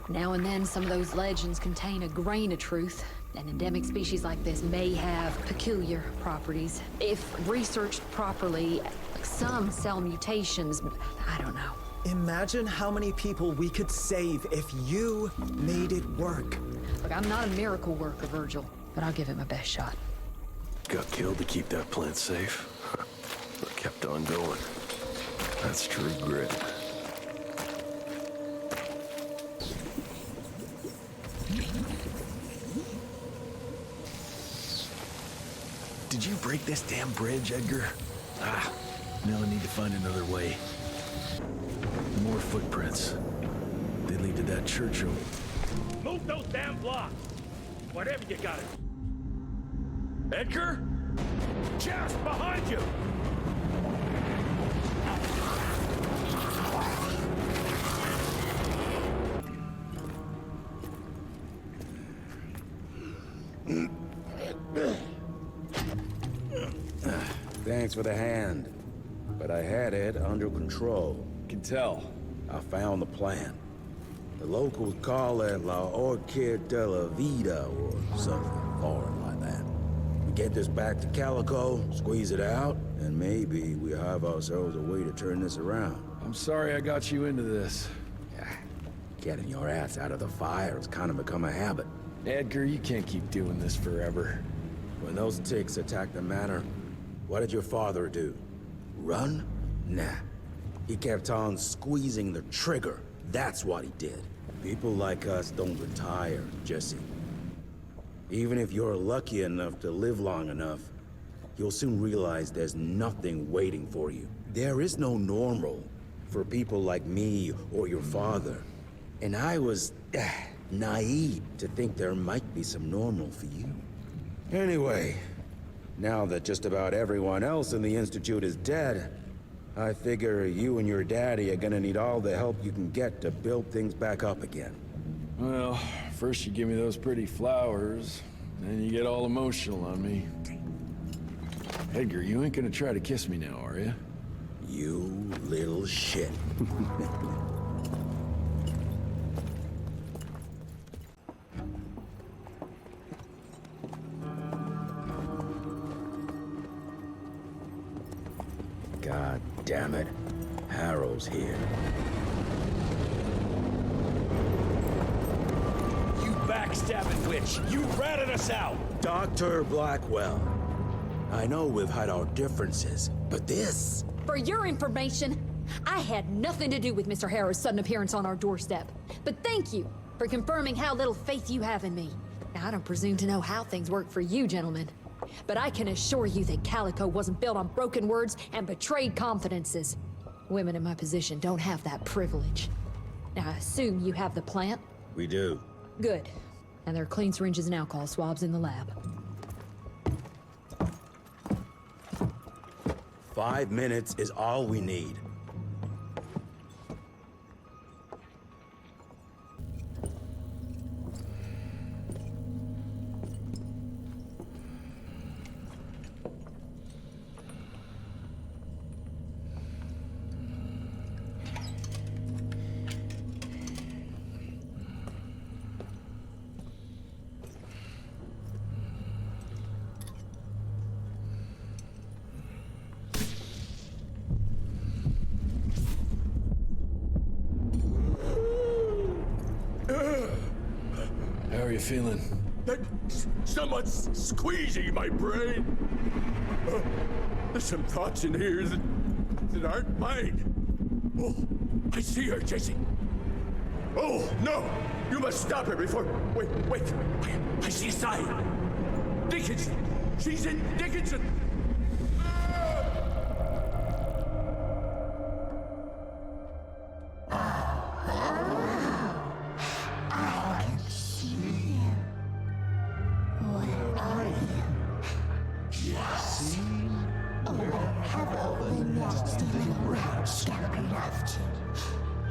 [SPEAKER 16] Now and then, some of those legends contain a grain of truth. An endemic species like this may have peculiar properties. If researched properly, some cell mutations, I don't know.
[SPEAKER 17] Imagine how many people we could save if you made it work.
[SPEAKER 16] Look, I'm not a miracle worker, Virgil, but I'll give it my best shot.
[SPEAKER 19] Got killed to keep that plant safe. But kept on going. That's true grit.
[SPEAKER 1] Did you break this damn bridge, Edgar? Now I need to find another way. More footprints. They lead to that church over.
[SPEAKER 2] Move those damn blocks! Whatever you got it.
[SPEAKER 1] Edgar?
[SPEAKER 2] Just behind you!
[SPEAKER 6] Thanks for the hand. But I had it under control.
[SPEAKER 3] Can tell.
[SPEAKER 6] I found the plan. The locals call it La Orchid de la Vida or something foreign like that. We get this back to Calico, squeeze it out, and maybe we have ourselves a way to turn this around.
[SPEAKER 3] I'm sorry I got you into this.
[SPEAKER 6] Getting your ass out of the fire has kind of become a habit.
[SPEAKER 3] Edgar, you can't keep doing this forever.
[SPEAKER 6] When those ticks attacked the manor, what did your father do? Run? Nah. He kept on squeezing the trigger. That's what he did. People like us don't retire, Jesse. Even if you're lucky enough to live long enough, you'll soon realize there's nothing waiting for you. There is no normal for people like me or your father. And I was naive to think there might be some normal for you. Anyway, now that just about everyone else in the Institute is dead, I figure you and your daddy are gonna need all the help you can get to build things back up again.
[SPEAKER 3] Well, first you give me those pretty flowers, then you get all emotional on me. Edgar, you ain't gonna try to kiss me now, are you?
[SPEAKER 6] You little shit. God damn it. Harrow's here.
[SPEAKER 2] You backstabbing witch! You ratted us out!
[SPEAKER 6] Dr. Blackwell. I know we've had our differences, but this...
[SPEAKER 16] For your information, I had nothing to do with Mr. Harrow's sudden appearance on our doorstep. But thank you for confirming how little faith you have in me. Now, I don't presume to know how things work for you, gentlemen. But I can assure you that Calico wasn't built on broken words and betrayed confidences. Women in my position don't have that privilege. Now, I assume you have the plant?
[SPEAKER 6] We do.
[SPEAKER 16] Good. And there are clean syringes and alcohol swabs in the lab.
[SPEAKER 6] 5 minutes is all we need.
[SPEAKER 3] How are you feeling?
[SPEAKER 2] Someone's squeezing my brain. There's some thoughts in here that aren't mine. Oh, I see her, Jesse. Oh, no! You must stop her before... Wait. I see a sign. Dickinson! She's in Dickinson!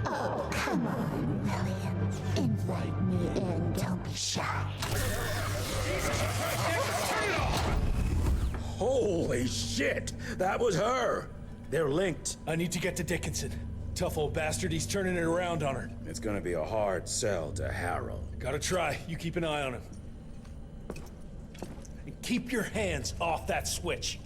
[SPEAKER 10] Oh, come on, William. Invite me in, don't be shy.
[SPEAKER 6] Holy shit! That was her! They're linked.
[SPEAKER 3] I need to get to Dickinson. Tough old bastard, he's turning it around on her.
[SPEAKER 6] It's gonna be a hard sell to Harold.
[SPEAKER 3] Gotta try. You keep an eye on him. And keep your hands off that switch.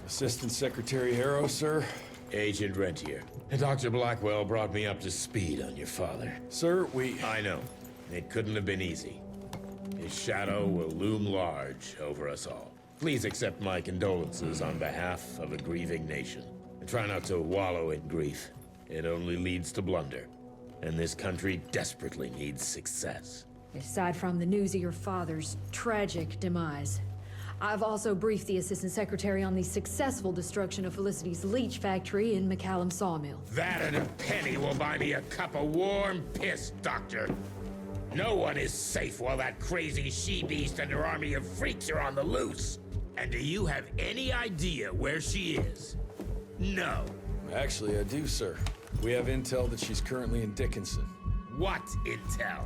[SPEAKER 3] Assistant Secretary Harrow, sir.
[SPEAKER 14] Agent Rentier. Dr. Blackwell brought me up to speed on your father.
[SPEAKER 3] Sir,
[SPEAKER 14] I know. It couldn't have been easy. His shadow will loom large over us all. Please accept my condolences on behalf of a grieving nation. And try not to wallow in grief. It only leads to blunder. And this country desperately needs success.
[SPEAKER 16] Aside from the news of your father's tragic demise, I've also briefed the Assistant Secretary on the successful destruction of Felicity's leech factory in McCallum Sawmill.
[SPEAKER 14] That and a penny will buy me a cup of warm piss, Doctor. No one is safe while that crazy she-beast and her army of freaks are on the loose. And do you have any idea where she is? No.
[SPEAKER 3] Actually, I do, sir. We have intel that she's currently in Dickinson.
[SPEAKER 14] What intel?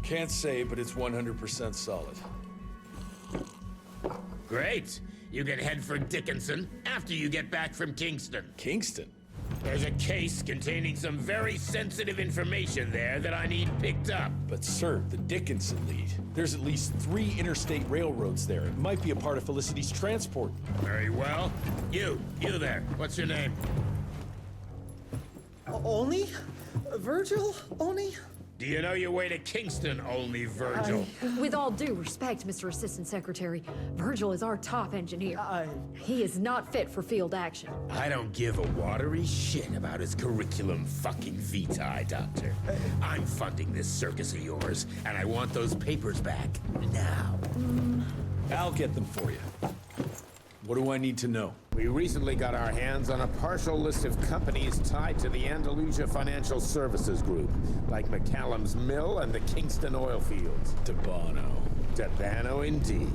[SPEAKER 3] Can't say, but it's 100% solid.
[SPEAKER 14] Great. You can head for Dickinson after you get back from Kingston.
[SPEAKER 3] Kingston?
[SPEAKER 14] There's a case containing some very sensitive information there that I need picked up.
[SPEAKER 3] But sir, the Dickinson lead. There's at least 3 interstate railroads there. It might be a part of Felicity's transport.
[SPEAKER 14] Very well. You there. What's your name?
[SPEAKER 18] Only? Virgil? Only?
[SPEAKER 14] Do you know your way to Kingston, only Virgil?
[SPEAKER 16] With all due respect, Mr. Assistant Secretary, Virgil is our top engineer. He is not fit for field action.
[SPEAKER 14] I don't give a watery shit about his curriculum fucking vitae, Doctor. I'm funding this circus of yours, and I want those papers back now.
[SPEAKER 3] I'll get them for you. What do I need to know?
[SPEAKER 14] We recently got our hands on a partial list of companies tied to the Andalusia Financial Services Group, like McCallum's Mill and the Kingston oil fields.
[SPEAKER 3] Debano.
[SPEAKER 14] Debano, indeed.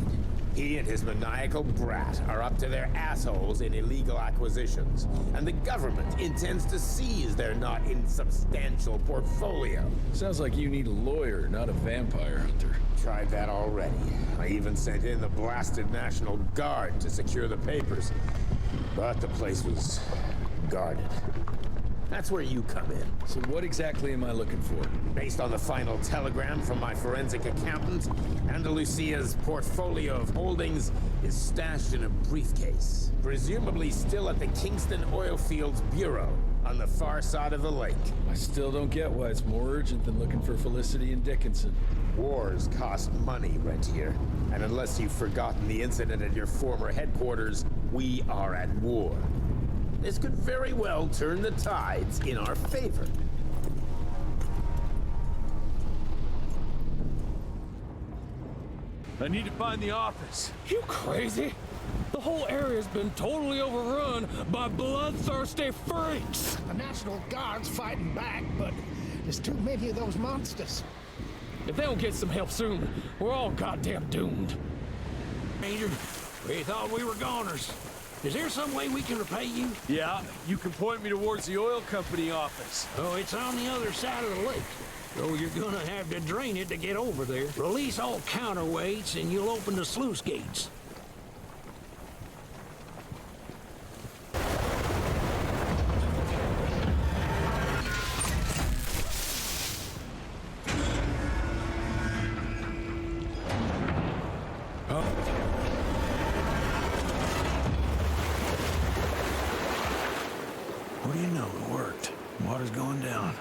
[SPEAKER 14] He and his maniacal brat are up to their assholes in illegal acquisitions, and the government intends to seize their not insubstantial portfolio.
[SPEAKER 3] Sounds like you need a lawyer, not a vampire hunter.
[SPEAKER 14] Tried that already. I even sent in the blasted National Guard to secure the papers, but the place was guarded. That's where you come in.
[SPEAKER 3] So what exactly am I looking for?
[SPEAKER 14] Based on the final telegram from my forensic accountant, Andalusia's portfolio of holdings is stashed in a briefcase, presumably still at the Kingston Oilfields Bureau on the far side of the lake.
[SPEAKER 3] I still don't get why it's more urgent than looking for Felicity and Dickinson.
[SPEAKER 14] Wars cost money, Rentier. And unless you've forgotten the incident at your former headquarters, we are at war. This could very well turn the tides in our favor.
[SPEAKER 21] I need to find the office. You crazy? The whole area's been totally overrun by bloodthirsty freaks.
[SPEAKER 22] The National Guard's fighting back, but there's too many of those monsters.
[SPEAKER 21] If they don't get some help soon, we're all goddamn doomed.
[SPEAKER 23] Major, we thought we were goners. Is there some way we can repay you?
[SPEAKER 21] Yeah, you can point me towards the oil company office.
[SPEAKER 23] Oh, it's on the other side of the lake. So you're gonna have to drain it to get over there. Release all counterweights and you'll open the sluice gates.
[SPEAKER 22] What do you know? It worked. Water's going down.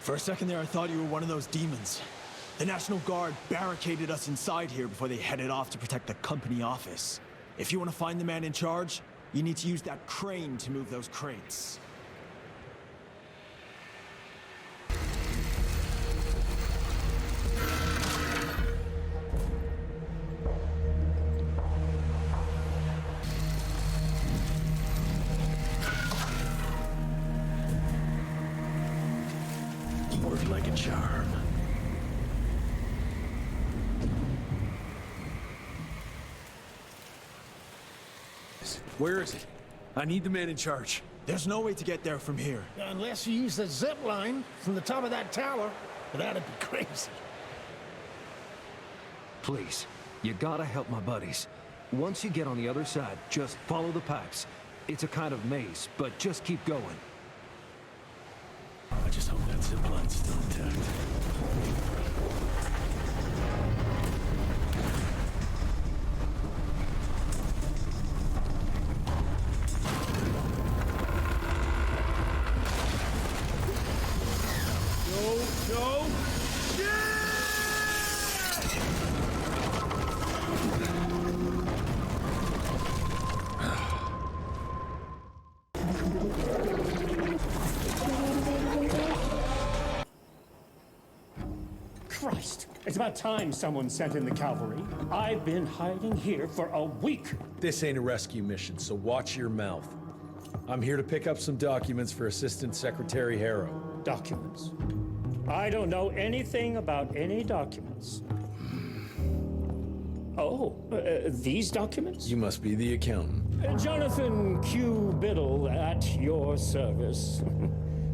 [SPEAKER 17] For a second there, I thought you were one of those demons. The National Guard barricaded us inside here before they headed off to protect the company office. If you want to find the man in charge, you need to use that crane to move those crates.
[SPEAKER 22] Worked like a charm.
[SPEAKER 3] Where is it? I need the man in charge.
[SPEAKER 17] There's no way to get there from here.
[SPEAKER 22] Unless you use the zip line from the top of that tower, that'd be crazy.
[SPEAKER 23] Please,
[SPEAKER 4] You gotta help my buddies. Once you get on the other side, just follow the pipes. It's a kind of maze, but just keep going.
[SPEAKER 2] I just hope that zip line's still intact.
[SPEAKER 3] Go!
[SPEAKER 5] Christ! It's about time someone sent in the cavalry. I've been hiding here for a week.
[SPEAKER 3] This ain't a rescue mission, so watch your mouth. I'm here to pick up some documents for Assistant Secretary Harrow.
[SPEAKER 5] Documents? I don't know anything about any documents. Oh, these documents?
[SPEAKER 3] You must be the accountant.
[SPEAKER 5] Jonathan Q. Biddle at your service.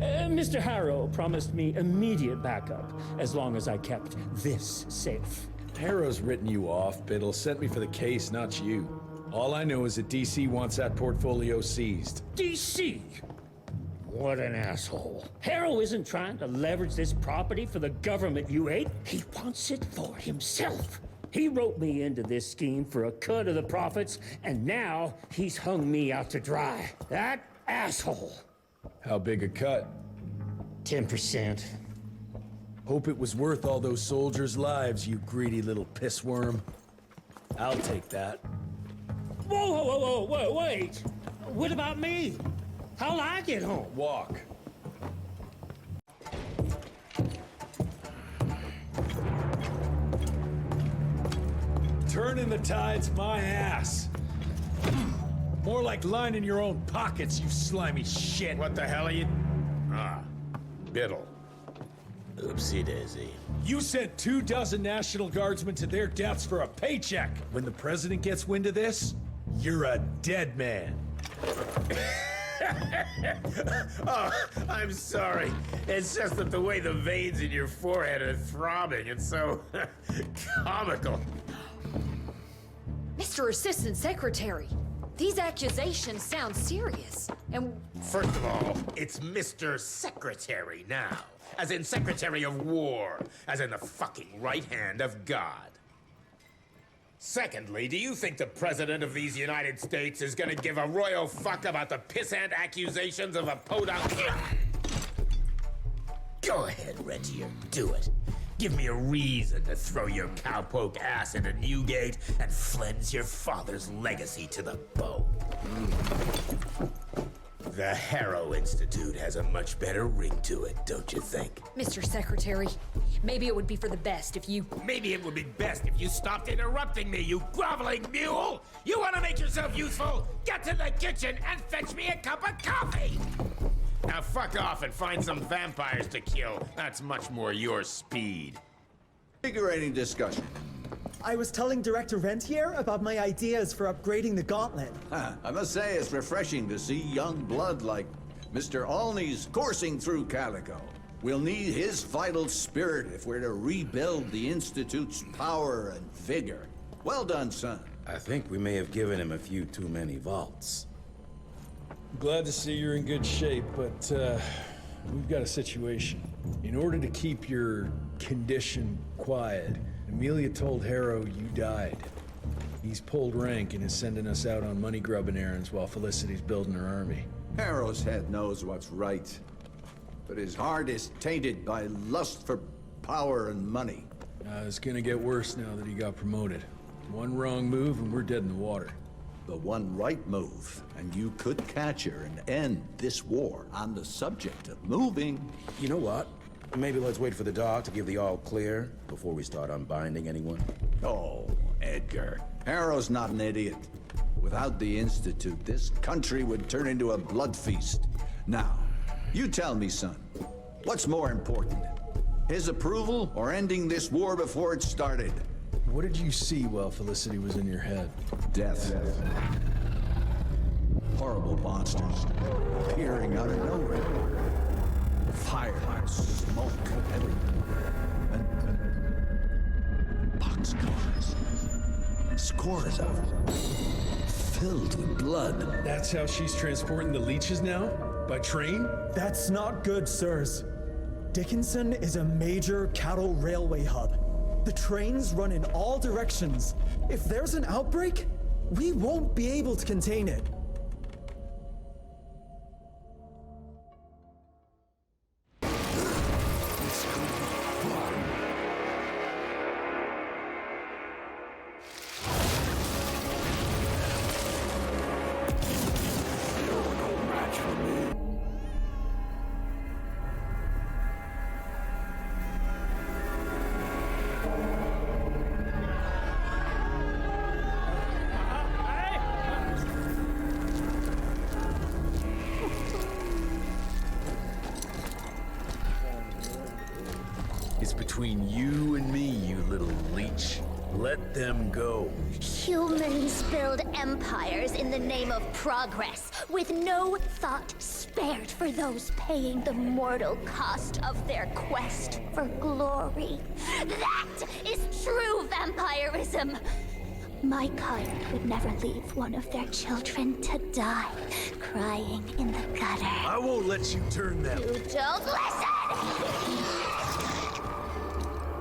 [SPEAKER 5] Mr. Harrow promised me immediate backup as long as I kept this safe.
[SPEAKER 3] Harrow's written you off, Biddle. Sent me for the case, not you. All I know is that DC wants that portfolio seized.
[SPEAKER 5] DC? What an asshole. Harrow isn't trying to leverage this property for the government you hate. He wants it for himself. He wrote me into this scheme for a cut of the profits, and now he's hung me out to dry. That asshole.
[SPEAKER 3] How big a cut?
[SPEAKER 5] 10%.
[SPEAKER 3] Hope it was worth all those soldiers' lives, you greedy little pissworm. I'll take that.
[SPEAKER 5] Whoa, wait! What about me? How'll I get home?
[SPEAKER 3] Walk. Turning the tide's my ass. More like lining your own pockets, you slimy shit.
[SPEAKER 2] What the hell are you... Biddle. Oopsie daisy.
[SPEAKER 3] You sent 24 National Guardsmen to their deaths for a paycheck. When the president gets wind of this, you're a dead man.
[SPEAKER 2] Oh, I'm sorry. It's just that the way the veins in your forehead are throbbing, it's so comical.
[SPEAKER 16] Mr. Assistant Secretary, these accusations sound serious. And
[SPEAKER 2] first of all, it's Mr. Secretary now. As in Secretary of War. As in the fucking right hand of God. Secondly, do you think the President of these United States is gonna give a royal fuck about the pissant accusations of a podunk? Go ahead, Rentier, do it. Give me a reason to throw your cowpoke ass into Newgate and cleanse your father's legacy to the bone. The Harrow Institute has a much better ring to it, don't you think?
[SPEAKER 16] Mr. Secretary, maybe it would be for the best if you...
[SPEAKER 2] Maybe it would be best if you stopped interrupting me, you groveling mule! You want to make yourself useful? Get to the kitchen and fetch me a cup of coffee! Now fuck off and find some vampires to kill. That's much more your speed.
[SPEAKER 15] Invigorating discussion.
[SPEAKER 17] I was telling Director Rentier about my ideas for upgrading the gauntlet.
[SPEAKER 15] I must say it's refreshing to see young blood like Mr. Alney's coursing through Calico. We'll need his vital spirit if we're to rebuild the Institute's power and vigor. Well done, son.
[SPEAKER 6] I think we may have given him a few too many vaults.
[SPEAKER 3] Glad to see you're in good shape, but we've got a situation. In order to keep your condition quiet, Amelia told Harrow you died. He's pulled rank and is sending us out on money-grubbing errands while Felicity's building her army.
[SPEAKER 15] Harrow's head knows what's right, but his heart is tainted by lust for power and money.
[SPEAKER 3] It's gonna get worse now that he got promoted. One wrong move and we're dead in the water.
[SPEAKER 15] The one right move, and you could catch her and end this war. On the subject of moving...
[SPEAKER 6] You know what? Maybe let's wait for the dog to give the all clear before we start unbinding anyone.
[SPEAKER 15] Oh, Edgar. Harrow's not an idiot. Without the Institute, this country would turn into a blood feast. Now, you tell me, son, what's more important? His approval or ending this war before it started?
[SPEAKER 3] What did you see while Felicity was in your head?
[SPEAKER 15] Death. Horrible monsters appearing out of nowhere. Fire, smoke, everything. And boxcars.
[SPEAKER 1] Scores of them. Filled with blood.
[SPEAKER 3] That's how she's transporting the leeches now? By train?
[SPEAKER 17] That's not good, sirs. Dickinson is a major cattle railway hub. The trains run in all directions. If there's an outbreak, we won't be able to contain it.
[SPEAKER 3] It's between you and me, you little leech. Let them go.
[SPEAKER 10] Humans build empires in the name of progress, with no thought spared for those paying the mortal cost of their quest for glory. That is true vampirism! My kind would never leave one of their children to die, crying in the gutter.
[SPEAKER 3] I won't let you turn them.
[SPEAKER 10] You don't listen!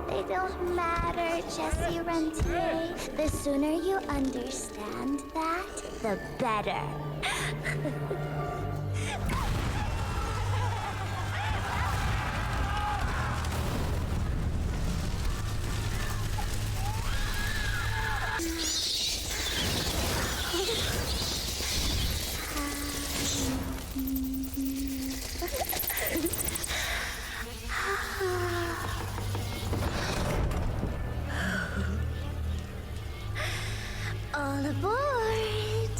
[SPEAKER 10] They don't matter, Jesse Rentier. The sooner you understand that, the better. All aboard!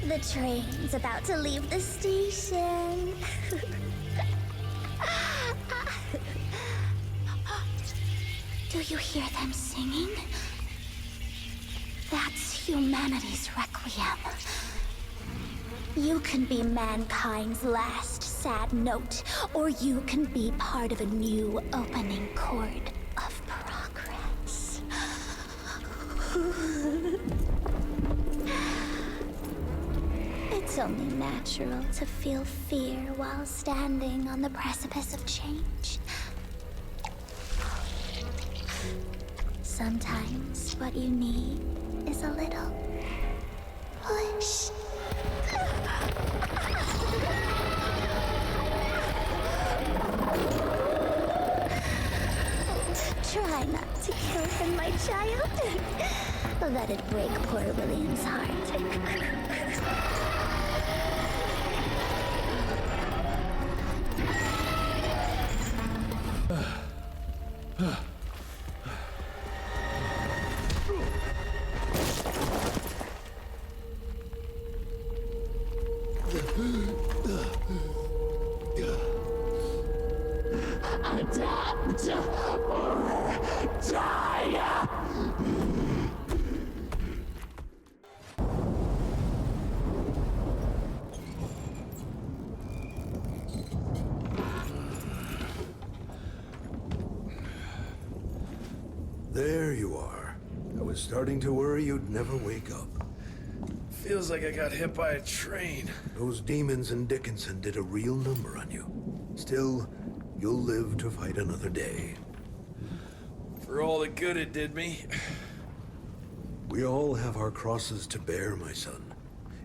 [SPEAKER 10] The train's about to leave the station. Do you hear them singing? That's humanity's requiem. You can be mankind's last sad note, or you can be part of a new opening chord of progress. It's only natural to feel fear while standing on the precipice of change. Sometimes what you need is a little push. Try not to kill him, my child. Let it break poor William's heart.
[SPEAKER 20] Adapt or die!
[SPEAKER 7] There you are. I was starting to worry you'd never wake up.
[SPEAKER 3] Feels like I got hit by a train.
[SPEAKER 7] Those demons in Dickinson did a real number on you. Still, you'll live to fight another day.
[SPEAKER 3] For all the good it did me.
[SPEAKER 7] We all have our crosses to bear, my son.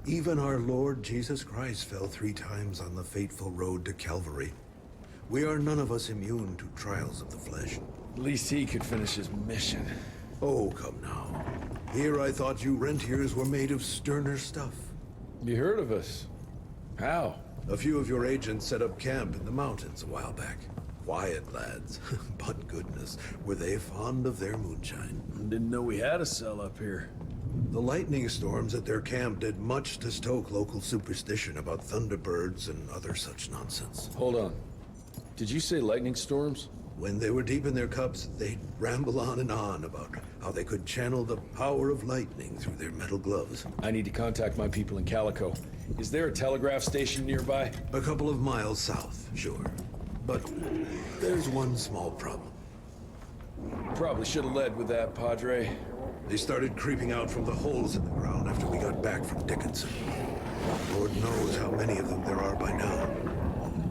[SPEAKER 7] Even our Lord Jesus Christ fell 3 times on the fateful road to Calvary. We are none of us immune to trials of the flesh.
[SPEAKER 3] At least he could finish his mission.
[SPEAKER 7] Oh, come now. Here I thought you Rentiers were made of sterner stuff.
[SPEAKER 3] You heard of us? How?
[SPEAKER 7] A few of your agents set up camp in the mountains a while back. Quiet lads, but goodness, were they fond of their moonshine.
[SPEAKER 3] Didn't know we had a cell up here.
[SPEAKER 7] The lightning storms at their camp did much to stoke local superstition about thunderbirds and other such nonsense.
[SPEAKER 3] Hold on. Did you say lightning storms?
[SPEAKER 7] When they were deep in their cups, they'd ramble on and on about how they could channel the power of lightning through their metal gloves.
[SPEAKER 3] I need to contact my people in Calico. Is there a telegraph station nearby?
[SPEAKER 7] A couple of miles south, sure. But there's one small problem.
[SPEAKER 3] Probably should have led with that, Padre.
[SPEAKER 7] They started creeping out from the holes in the ground after we got back from Dickinson. Lord knows how many of them there are by now.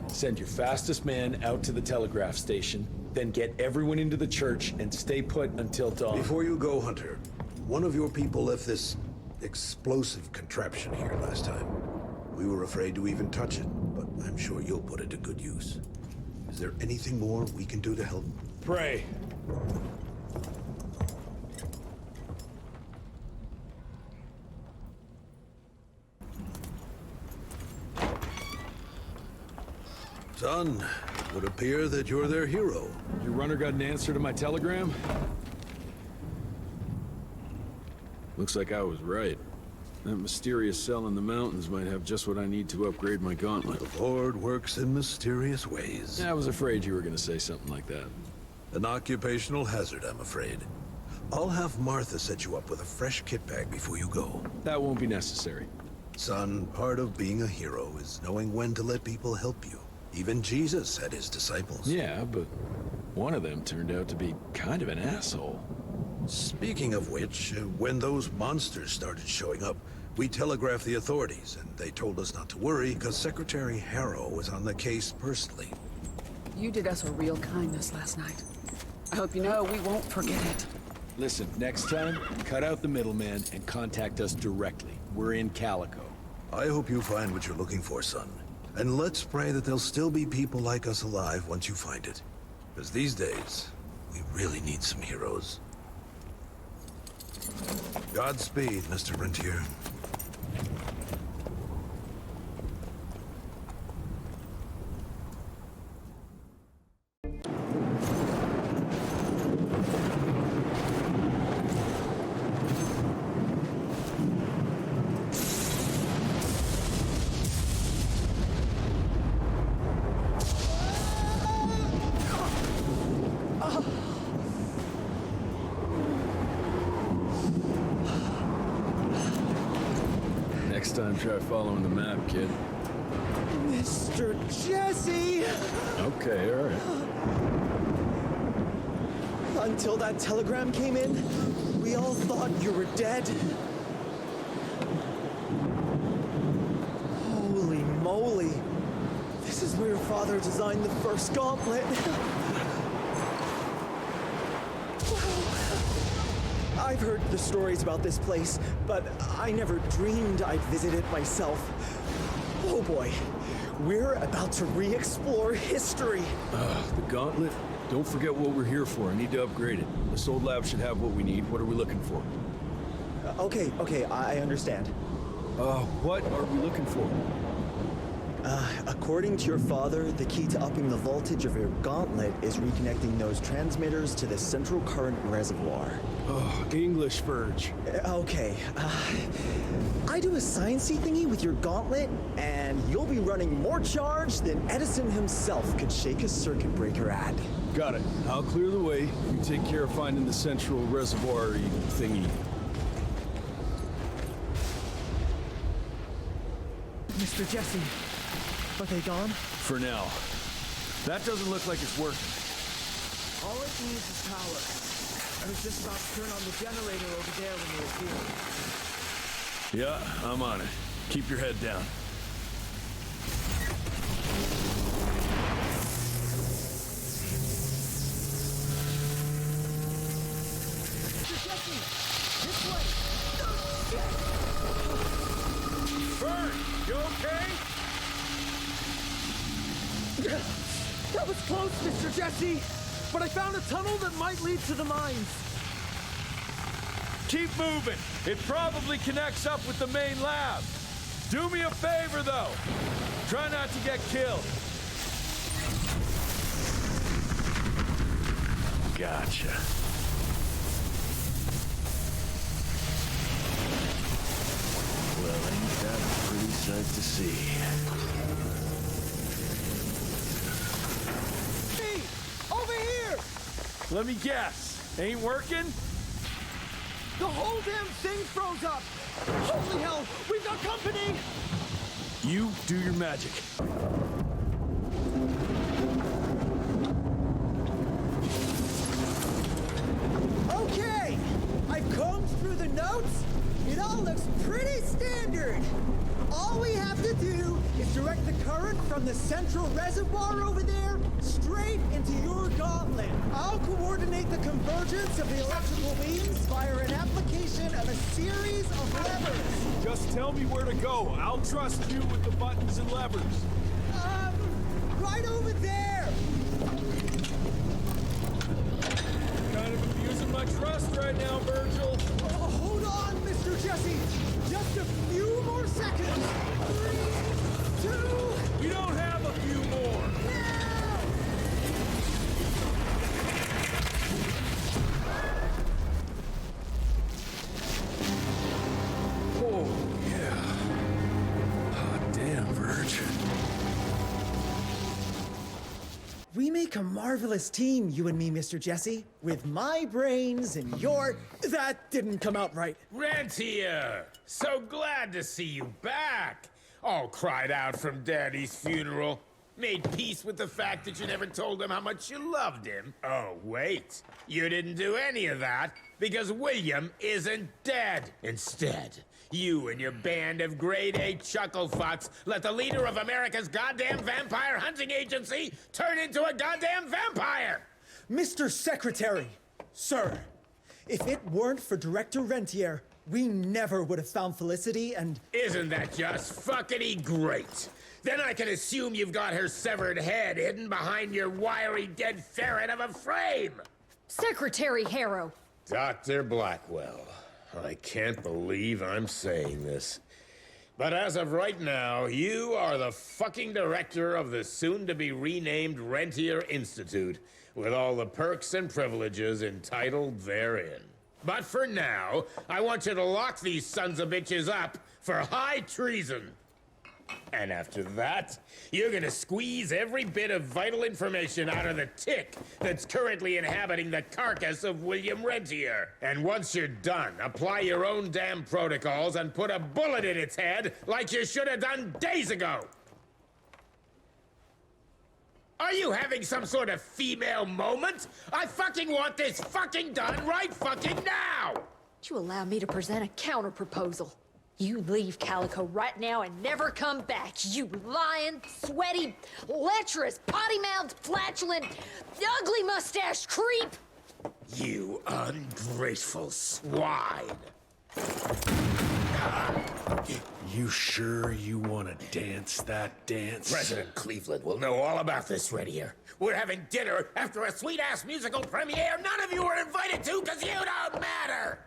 [SPEAKER 3] Send your fastest man out to the telegraph station, then get everyone into the church and stay put until dawn.
[SPEAKER 7] Before you go, Hunter, one of your people left this explosive contraption here last time. We were afraid to even touch it, but I'm sure you'll put it to good use. Is there anything more we can do to help?
[SPEAKER 3] Pray.
[SPEAKER 7] Son, it would appear that you're their hero.
[SPEAKER 3] Your runner got an answer to my telegram?
[SPEAKER 19] Looks like I was right. That mysterious cell in the mountains might have just what I need to upgrade my gauntlet.
[SPEAKER 7] The Lord works in mysterious ways.
[SPEAKER 19] Yeah, I was afraid you were gonna say something like that.
[SPEAKER 7] An occupational hazard, I'm afraid. I'll have Martha set you up with a fresh kit bag before you go.
[SPEAKER 19] That won't be necessary.
[SPEAKER 7] Son, part of being a hero is knowing when to let people help you. Even Jesus had his disciples.
[SPEAKER 19] Yeah, but one of them turned out to be kind of an asshole.
[SPEAKER 7] Speaking of which, when those monsters started showing up, we telegraphed the authorities, and they told us not to worry because Secretary Harrow was on the case personally.
[SPEAKER 8] You did us a real kindness last night. I hope you know we won't forget it.
[SPEAKER 3] Listen, next time, cut out the middleman and contact us directly. We're in Calico.
[SPEAKER 7] I hope you find what you're looking for, son. And let's pray that there'll still be people like us alive once you find it. Because these days, we really need some heroes. Godspeed, Mr. Rentier.
[SPEAKER 19] Next time, try following the map, kid.
[SPEAKER 17] Mr. Jesse!
[SPEAKER 19] Okay, all right.
[SPEAKER 17] Until that telegram came in, we all thought you were dead. Holy moly. This is where your father designed the first gauntlet. I've heard the stories about this place, but I never dreamed I'd visit it myself. Oh boy, we're about to re-explore history.
[SPEAKER 19] The gauntlet? Don't forget what we're here for. I need to upgrade it. This old lab should have what we need. What are we looking for?
[SPEAKER 17] Okay, I understand.
[SPEAKER 19] What are we looking for?
[SPEAKER 17] According to your father, the key to upping the voltage of your gauntlet is reconnecting those transmitters to the central current reservoir.
[SPEAKER 19] Oh, English Verge.
[SPEAKER 17] Okay. I do a sciencey thingy with your gauntlet, and you'll be running more charge than Edison himself could shake a circuit breaker at.
[SPEAKER 19] Got it. I'll clear the way. You take care of finding the central reservoir thingy.
[SPEAKER 17] Mr. Jesse, are they gone?
[SPEAKER 19] For now. That doesn't look like it's working.
[SPEAKER 17] All it needs is power. I was just about to turn on the generator over there when you appeared.
[SPEAKER 19] Yeah, I'm on it. Keep your head down.
[SPEAKER 17] Mr. Jesse! This way!
[SPEAKER 3] Bert, you okay?
[SPEAKER 17] That was close, Mr. Jesse! But I found a tunnel that might lead to the mines.
[SPEAKER 3] Keep moving. It probably connects up with the main lab. Do me a favor, though. Try not to get killed.
[SPEAKER 19] Gotcha. Well, ain't that a pretty sight to see?
[SPEAKER 17] Hey! Over here!
[SPEAKER 3] Let me guess. Ain't working?
[SPEAKER 17] The whole damn thing froze up! Holy hell! We've got company!
[SPEAKER 19] You do your magic.
[SPEAKER 17] Okay! I've coded
[SPEAKER 9] Scouts? It all looks pretty standard. All we have to do is direct the current from the central reservoir over there straight into your gauntlet. I'll coordinate the convergence of the electrical beams via an application of a series of levers.
[SPEAKER 11] Just tell me where to go. I'll trust you with the buttons and levers.
[SPEAKER 9] Right over there.
[SPEAKER 11] Kind of abusing my trust right now, Virgil.
[SPEAKER 9] Hold on, Mr. Jesse. Just a few more seconds. 3, 2...
[SPEAKER 11] We don't have a few more.
[SPEAKER 7] Oh, yeah. Hot damn, Virgil.
[SPEAKER 9] We make a marvelous team, you and me, Mr. Jesse. With my brains and your... That didn't come out right.
[SPEAKER 14] Rentier! So glad to see you back! All cried out from Daddy's funeral. Made peace with the fact that you never told him how much you loved him. Oh, wait. You didn't do any of that because William isn't dead. Instead, you and your band of grade-A chucklefucks let the leader of America's goddamn vampire hunting agency turn into a goddamn vampire!
[SPEAKER 9] Mr. Secretary, sir, if it weren't for Director Rentier, we never would have found Felicity and...
[SPEAKER 14] Isn't that just fuckity great? Then I can assume you've got her severed head hidden behind your wiry dead ferret of a frame!
[SPEAKER 16] Secretary Harrow!
[SPEAKER 14] Dr. Blackwell, I can't believe I'm saying this. But as of right now, you are the fucking director of the soon-to-be-renamed Rentier Institute, with all the perks and privileges entitled therein. But for now, I want you to lock these sons of bitches up for high treason. And after that, you're gonna squeeze every bit of vital information out of the tick that's currently inhabiting the carcass of William Rentier. And once you're done, apply your own damn protocols and put a bullet in its head like you should have done days ago. Are you having some sort of female moment? I fucking want this fucking done right fucking now!
[SPEAKER 16] Would you allow me to present a counter-proposal? You leave Calico right now and never come back, you lying, sweaty, lecherous, potty-mouthed, flatulent, ugly mustached creep!
[SPEAKER 14] You ungrateful swine!
[SPEAKER 7] You sure you want to dance that dance?
[SPEAKER 14] President Cleveland will know all about this right here. We're having dinner after a sweet-ass musical premiere none of you were invited to because you don't matter!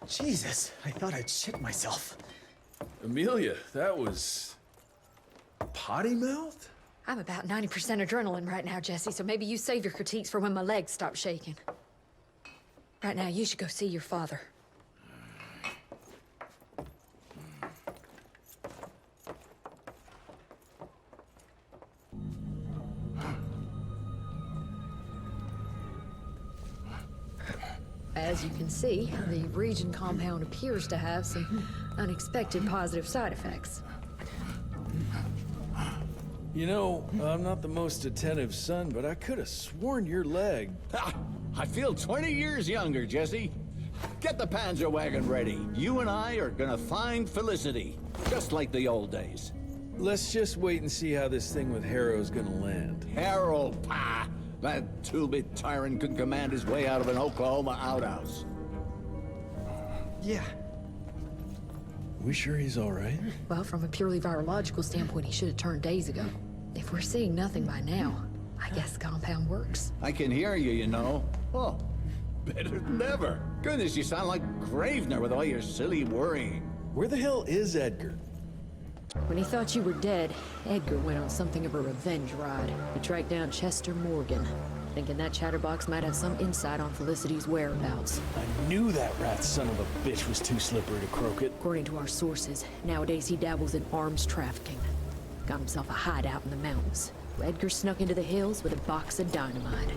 [SPEAKER 9] Jesus, I thought I'd shit myself.
[SPEAKER 19] Amelia, that was... potty mouth?
[SPEAKER 16] I'm about 90% adrenaline right now, Jesse, so maybe you save your critiques for when my legs stop shaking. Right now, you should go see your father. As you can see, the Region compound appears to have some unexpected positive side effects.
[SPEAKER 19] You know, I'm not the most attentive son, but I could have sworn your leg...
[SPEAKER 15] I feel 20 years younger, Jesse. Get the Panzer wagon ready. You and I are gonna find Felicity, just like the old days.
[SPEAKER 19] Let's just wait and see how this thing with Harrow's gonna land.
[SPEAKER 15] Harrow, pah! That two-bit tyrant could command his way out of an Oklahoma outhouse.
[SPEAKER 9] Yeah.
[SPEAKER 19] We sure he's all right?
[SPEAKER 16] Well, from a purely virological standpoint, he should have turned days ago. If we're seeing nothing by now, I guess the compound works.
[SPEAKER 15] I can hear you, you know. Oh, better than ever. Goodness, you sound like Gravener with all your silly worrying.
[SPEAKER 19] Where the hell is Edgar?
[SPEAKER 16] When he thought you were dead, Edgar went on something of a revenge ride. He tracked down Chester Morgan, thinking that chatterbox might have some insight on Felicity's whereabouts.
[SPEAKER 19] I knew that rat son of a bitch was too slippery to croak it.
[SPEAKER 16] According to our sources, nowadays he dabbles in arms trafficking. Got himself a hideout in the mountains. Edgar snuck into the hills with a box of dynamite.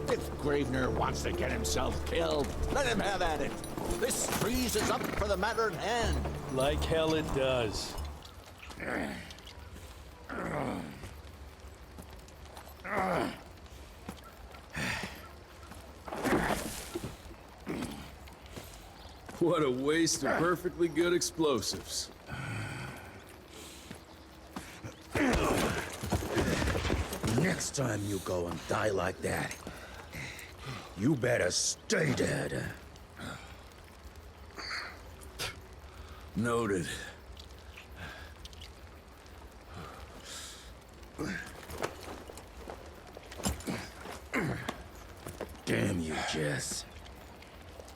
[SPEAKER 15] If Gravener wants to get himself killed, let him have at it. This trees is up for the matter at hand.
[SPEAKER 19] Like hell it does.
[SPEAKER 11] What a waste of perfectly good explosives.
[SPEAKER 6] Next time you go and die like that, you better stay dead.
[SPEAKER 11] Noted.
[SPEAKER 6] Damn you, Jess.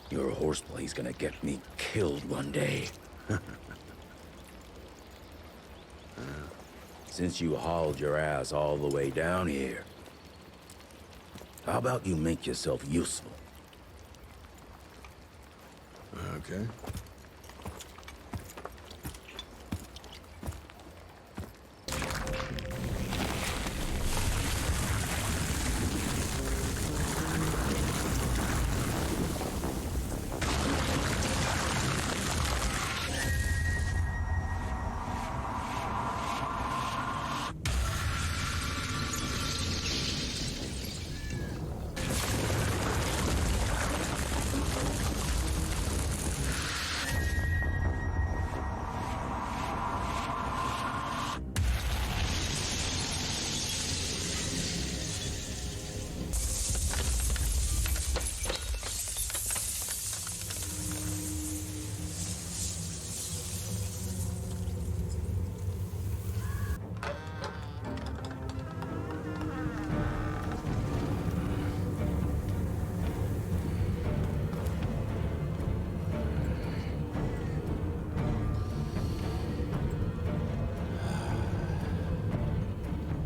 [SPEAKER 6] Your horseplay's gonna get me killed one day. Since you hauled your ass all the way down here, how about you make yourself useful?
[SPEAKER 11] Okay.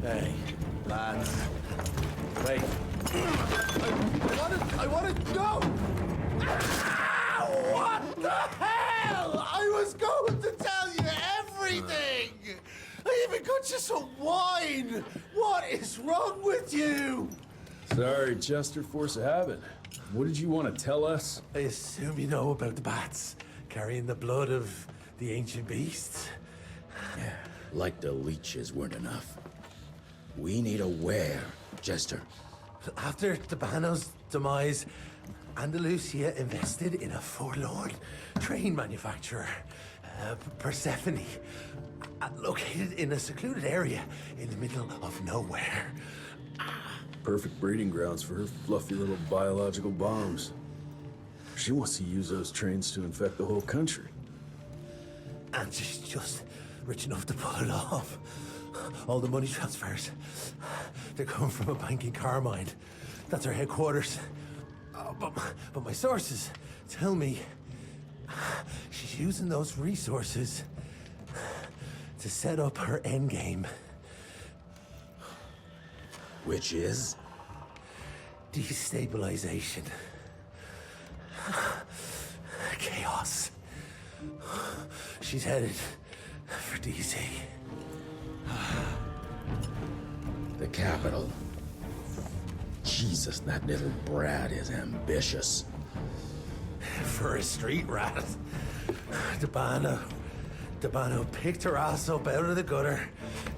[SPEAKER 12] Hey, lads. Wait.
[SPEAKER 20] I want to go! Ah, what the hell? I was going to tell you everything! I even got you some wine! What is wrong with you?
[SPEAKER 11] Sorry, Chester, force of habit. What did you want to tell us?
[SPEAKER 12] I assume you know about the bats, carrying the blood of the ancient beasts.
[SPEAKER 6] Yeah, like the leeches weren't enough. We need a where, Jester.
[SPEAKER 12] After Tabano's demise, Andalusia invested in a forlorn train manufacturer, Persephone, located in a secluded area in the middle of nowhere.
[SPEAKER 11] Perfect breeding grounds for her fluffy little biological bombs. She wants to use those trains to infect the whole country.
[SPEAKER 12] And she's just rich enough to pull it off. All the money transfers, they're coming from a bank in Carmine. That's her headquarters. But my sources tell me she's using those resources to set up her endgame.
[SPEAKER 6] Which is?
[SPEAKER 12] Destabilization. Chaos. She's headed for DC.
[SPEAKER 6] The capital. Jesus, that little brat is ambitious.
[SPEAKER 12] For a street rat. Tabano picked her ass up out of the gutter,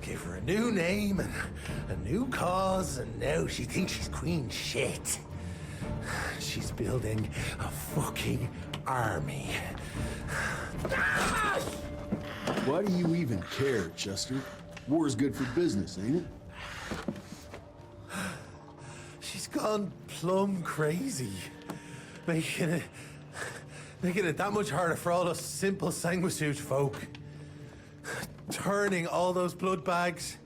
[SPEAKER 12] gave her a new name and a new cause, and now she thinks she's queen shit. She's building a fucking army.
[SPEAKER 11] Why do you even care, Chester? War's good for business, ain't it?
[SPEAKER 12] She's gone plumb crazy. Making it that much harder for all us simple sanguisuge folk. Turning all those blood bags.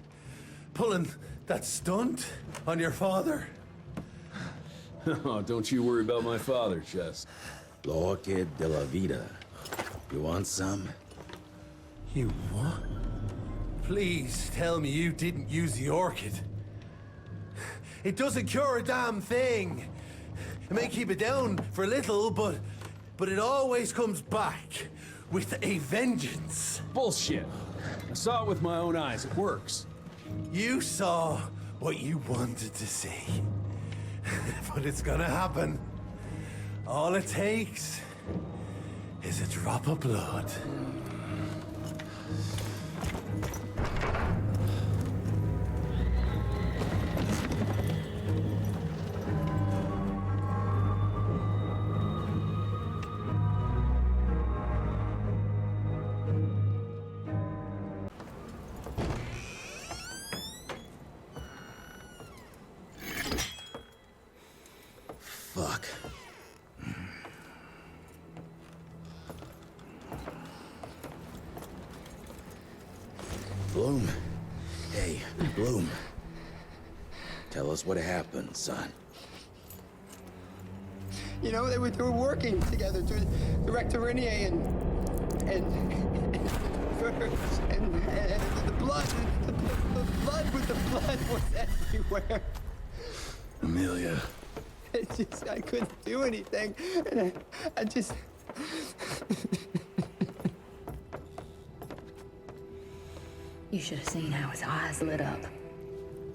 [SPEAKER 12] Pulling that stunt on your father.
[SPEAKER 11] Oh, don't you worry about my father, Chest.
[SPEAKER 6] L'Orchid de la Vida. You want some?
[SPEAKER 12] You what? Please tell me you didn't use the orchid. It doesn't cure a damn thing. It may keep it down for a little, but it always comes back with a vengeance.
[SPEAKER 11] Bullshit. I saw it with my own eyes. It works.
[SPEAKER 12] You saw what you wanted to see. But it's gonna happen. All it takes is a drop of blood.
[SPEAKER 6] Bloom. Hey, Bloom. Tell us what happened, son.
[SPEAKER 13] You know, they were working together to Director Renier and the blood was everywhere.
[SPEAKER 11] Amelia.
[SPEAKER 13] I couldn't do anything, and I just...
[SPEAKER 16] You should have seen how his eyes lit up.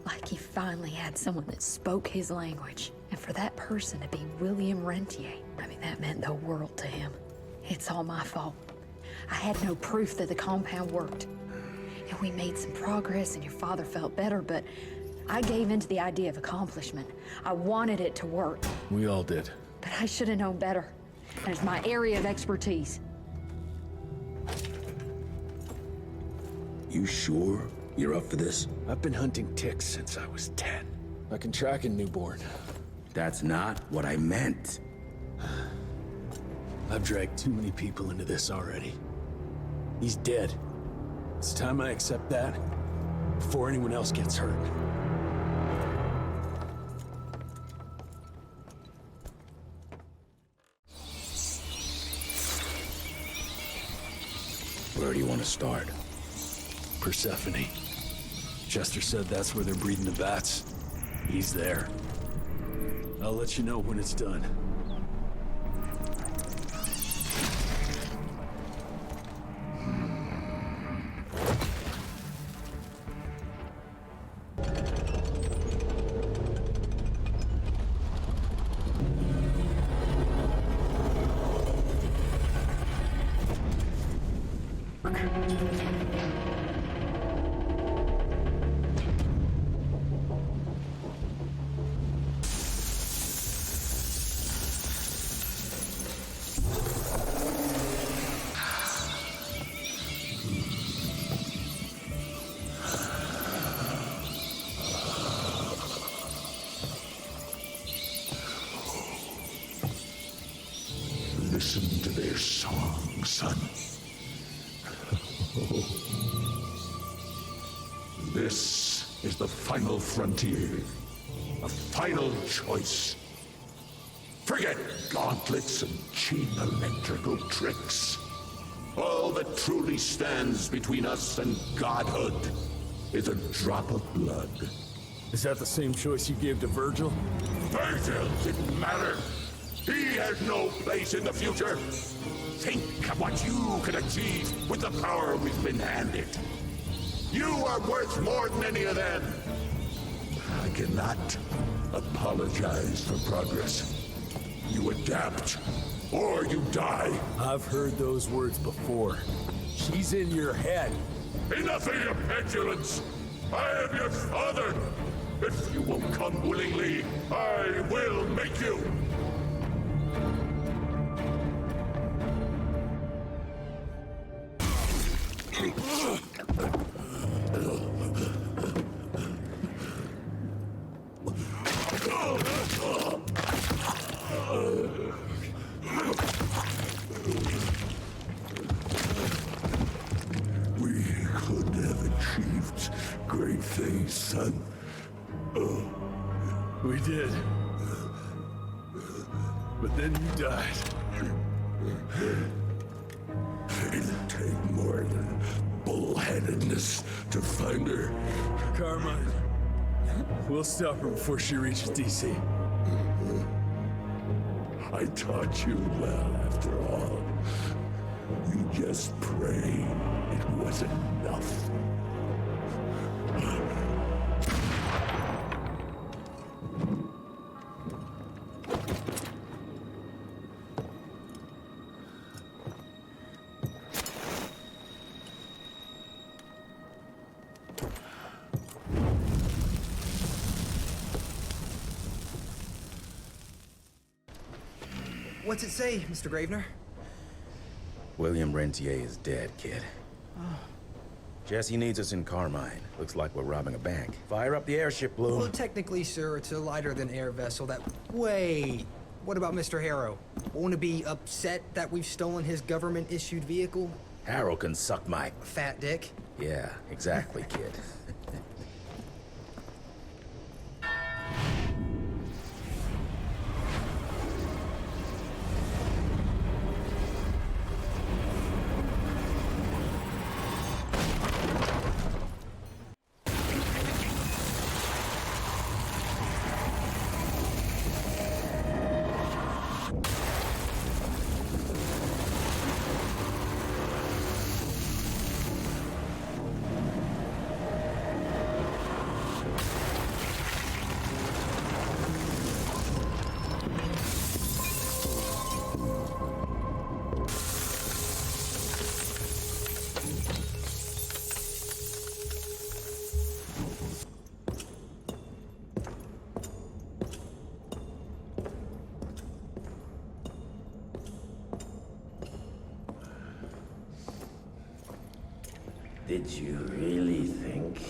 [SPEAKER 16] Like he finally had someone that spoke his language. And for that person to be William Rentier, I mean, that meant the world to him. It's all my fault. I had no proof that the compound worked. And we made some progress and your father felt better, but I gave in to the idea of accomplishment. I wanted it to work.
[SPEAKER 11] We all did.
[SPEAKER 16] But I should have known better. And it's my area of expertise.
[SPEAKER 2] You sure you're up for this?
[SPEAKER 11] I've been hunting ticks since I was 10. I can track a newborn.
[SPEAKER 2] That's not what I meant.
[SPEAKER 11] I've dragged too many people into this already. He's dead. It's time I accept that before anyone else gets hurt.
[SPEAKER 2] Where do you want to start?
[SPEAKER 11] Persephone. Chester said that's where they're breeding the bats. He's there. I'll let you know when it's done.
[SPEAKER 18] Listen to their song, son. This is the final frontier. A final choice. Forget gauntlets and cheap electrical tricks. All that truly stands between us and godhood is a drop of blood.
[SPEAKER 11] Is that the same choice you gave to Virgil?
[SPEAKER 18] Virgil didn't matter. He has no place in the future. Think of what you can achieve with the power we've been handed. You are worth more than any of them. I cannot apologize for progress. You adapt, or you die.
[SPEAKER 11] I've heard those words before. She's in your head.
[SPEAKER 18] Enough of your petulance. I am your father. If you won't come willingly, I will make you. We could have achieved great things, son.
[SPEAKER 11] We did. But then you died.
[SPEAKER 18] It'd take more than bullheadedness to find her.
[SPEAKER 11] Carmine, we'll stop her before she reaches DC.
[SPEAKER 18] I taught you well, after all. You just pray it was enough.
[SPEAKER 9] What's it say, Mr. Gravener?
[SPEAKER 6] William Rentier is dead, kid. Jesse needs us in Carmine. Looks like we're robbing a bank. Fire up the airship, Bloom.
[SPEAKER 9] Well, technically, sir, it's a lighter-than-air vessel that... Wait! What about Mr. Harrow? Won't he be upset that we've stolen his government-issued vehicle?
[SPEAKER 6] Harold can suck my...
[SPEAKER 21] Fat dick?
[SPEAKER 6] Yeah, exactly, kid.
[SPEAKER 2] Did you really think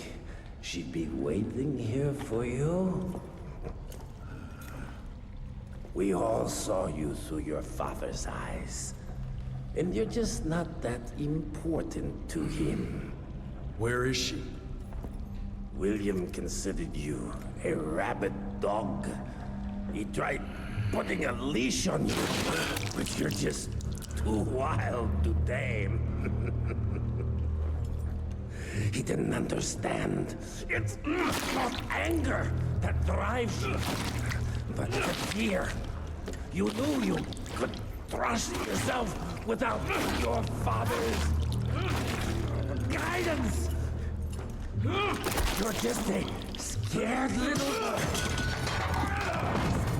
[SPEAKER 2] she'd be waiting here for you? We all saw you through your father's eyes. And you're just not that important to him.
[SPEAKER 3] Where is she?
[SPEAKER 2] William considered you a rabid dog. He tried putting a leash on you, but you're just too wild to tame. He didn't understand. It's not anger that drives you, but the fear. You knew you could trust yourself without your father's guidance. You're just a scared little boy.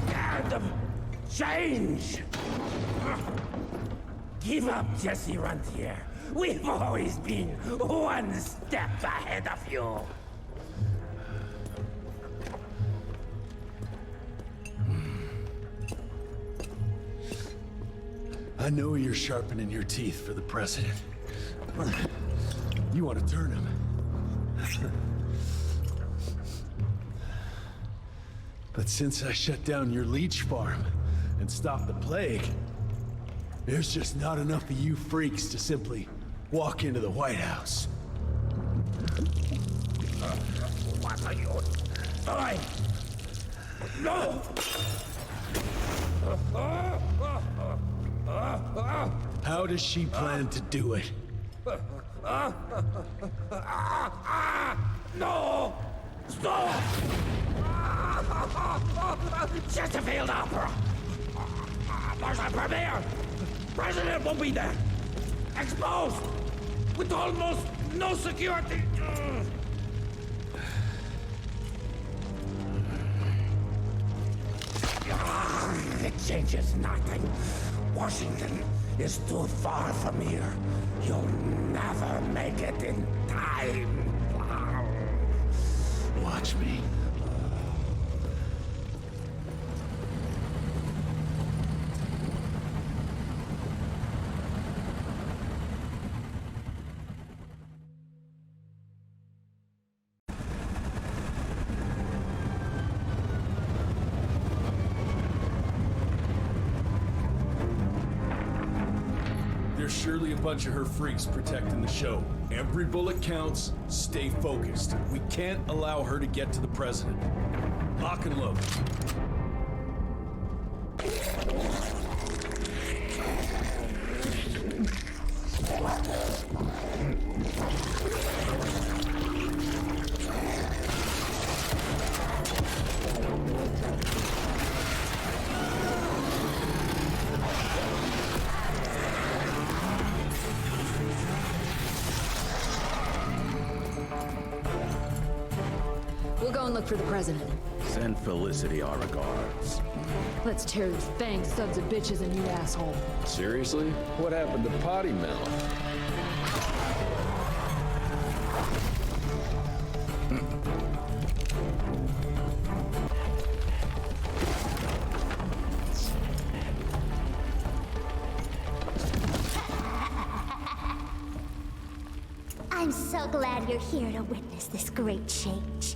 [SPEAKER 2] Scared of change. Give up, Jesse Rentier. We've always been one step ahead of you.
[SPEAKER 3] I know you're sharpening your teeth for the president. You want to turn him. But since I shut down your leech farm and stopped the plague, there's just not enough of you freaks to simply walk into the White House.
[SPEAKER 2] What are you doing? No!
[SPEAKER 3] How does she plan to do it?
[SPEAKER 2] No! Stop! Chesterfield Opera! There's a premiere! President won't be there! Exposed! With almost no security! It changes nothing. Washington is too far from here. You'll never make it in time.
[SPEAKER 3] Watch me. There's surely a bunch of her freaks protecting the show. Every bullet counts. Stay focused. We can't allow her to get to the president. Lock and load.
[SPEAKER 16] We'll go and look for the president.
[SPEAKER 6] Send Felicity our regards.
[SPEAKER 16] Let's tear these fanged sons of bitches a new asshole.
[SPEAKER 1] Seriously? What happened to Potty Mouth?
[SPEAKER 10] I'm so glad you're here to witness this great change.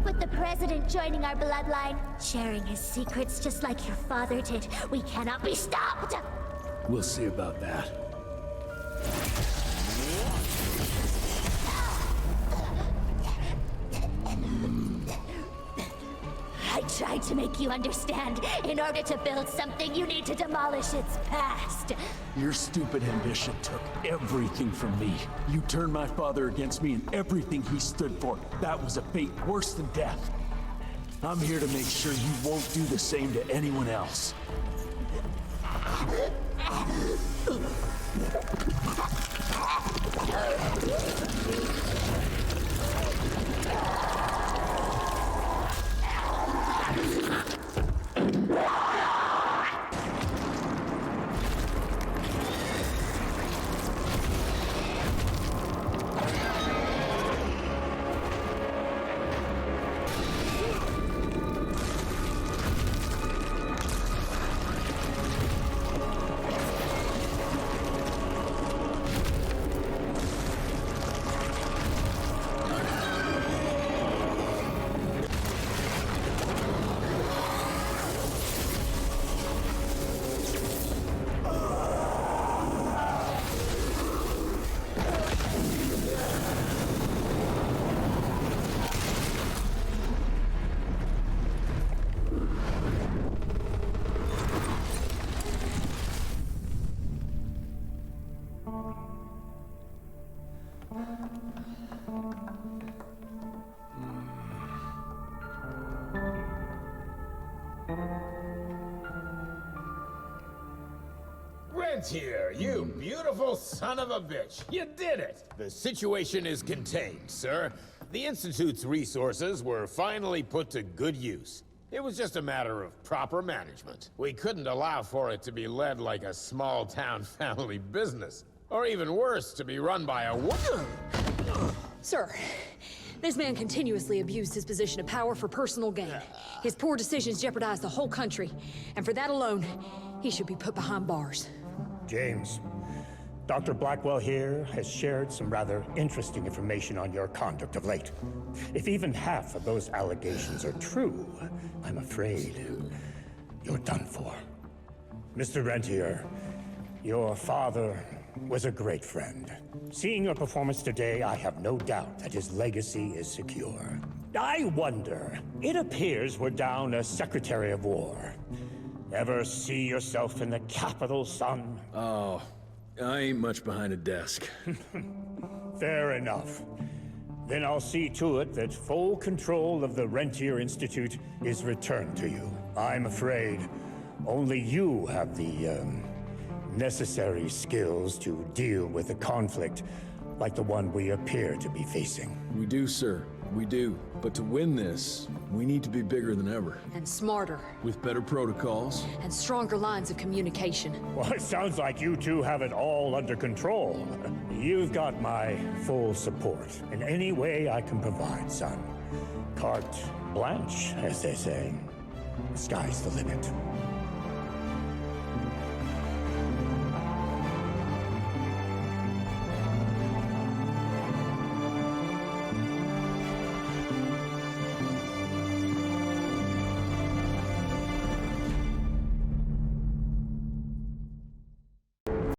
[SPEAKER 10] With the president joining our bloodline, sharing his secrets just like your father did, we cannot be stopped!
[SPEAKER 3] We'll see about that.
[SPEAKER 10] I tried to make you understand. In order to build something, you need to demolish its past.
[SPEAKER 19] Your stupid ambition took everything from me. You turned my father against me and everything he stood for. That was a fate worse than death. I'm here to make sure you won't do the same to anyone else.
[SPEAKER 14] Rentier, you beautiful son of a bitch. You did it. The situation is contained, sir. The Institute's resources were finally put to good use. It was just a matter of proper management. We couldn't allow for it to be led like a small-town family business. Or even worse, to be run by a woman.
[SPEAKER 16] Sir, this man continuously abused his position of power for personal gain. His poor decisions jeopardized the whole country. And for that alone, he should be put behind bars.
[SPEAKER 5] James, Dr. Blackwell here has shared some rather interesting information on your conduct of late. If even half of those allegations are true, I'm afraid you're done for. Mr. Rentier, your father was a great friend. Seeing your performance today, I have no doubt that his legacy is secure. I wonder, it appears we're down a Secretary of War. Ever see yourself in the capital, son?
[SPEAKER 11] Oh, I ain't much behind a desk.
[SPEAKER 5] Fair enough. Then I'll see to it that full control of the Rentier Institute is returned to you. I'm afraid only you have the, necessary skills to deal with a conflict like the one we appear to be facing.
[SPEAKER 11] We do, sir. We do. But to win this, we need to be bigger than ever.
[SPEAKER 16] And smarter.
[SPEAKER 11] With better protocols.
[SPEAKER 16] And stronger lines of communication.
[SPEAKER 5] Well, it sounds like you two have it all under control. You've got my full support in any way I can provide, son. Carte blanche, as they say. The sky's the limit.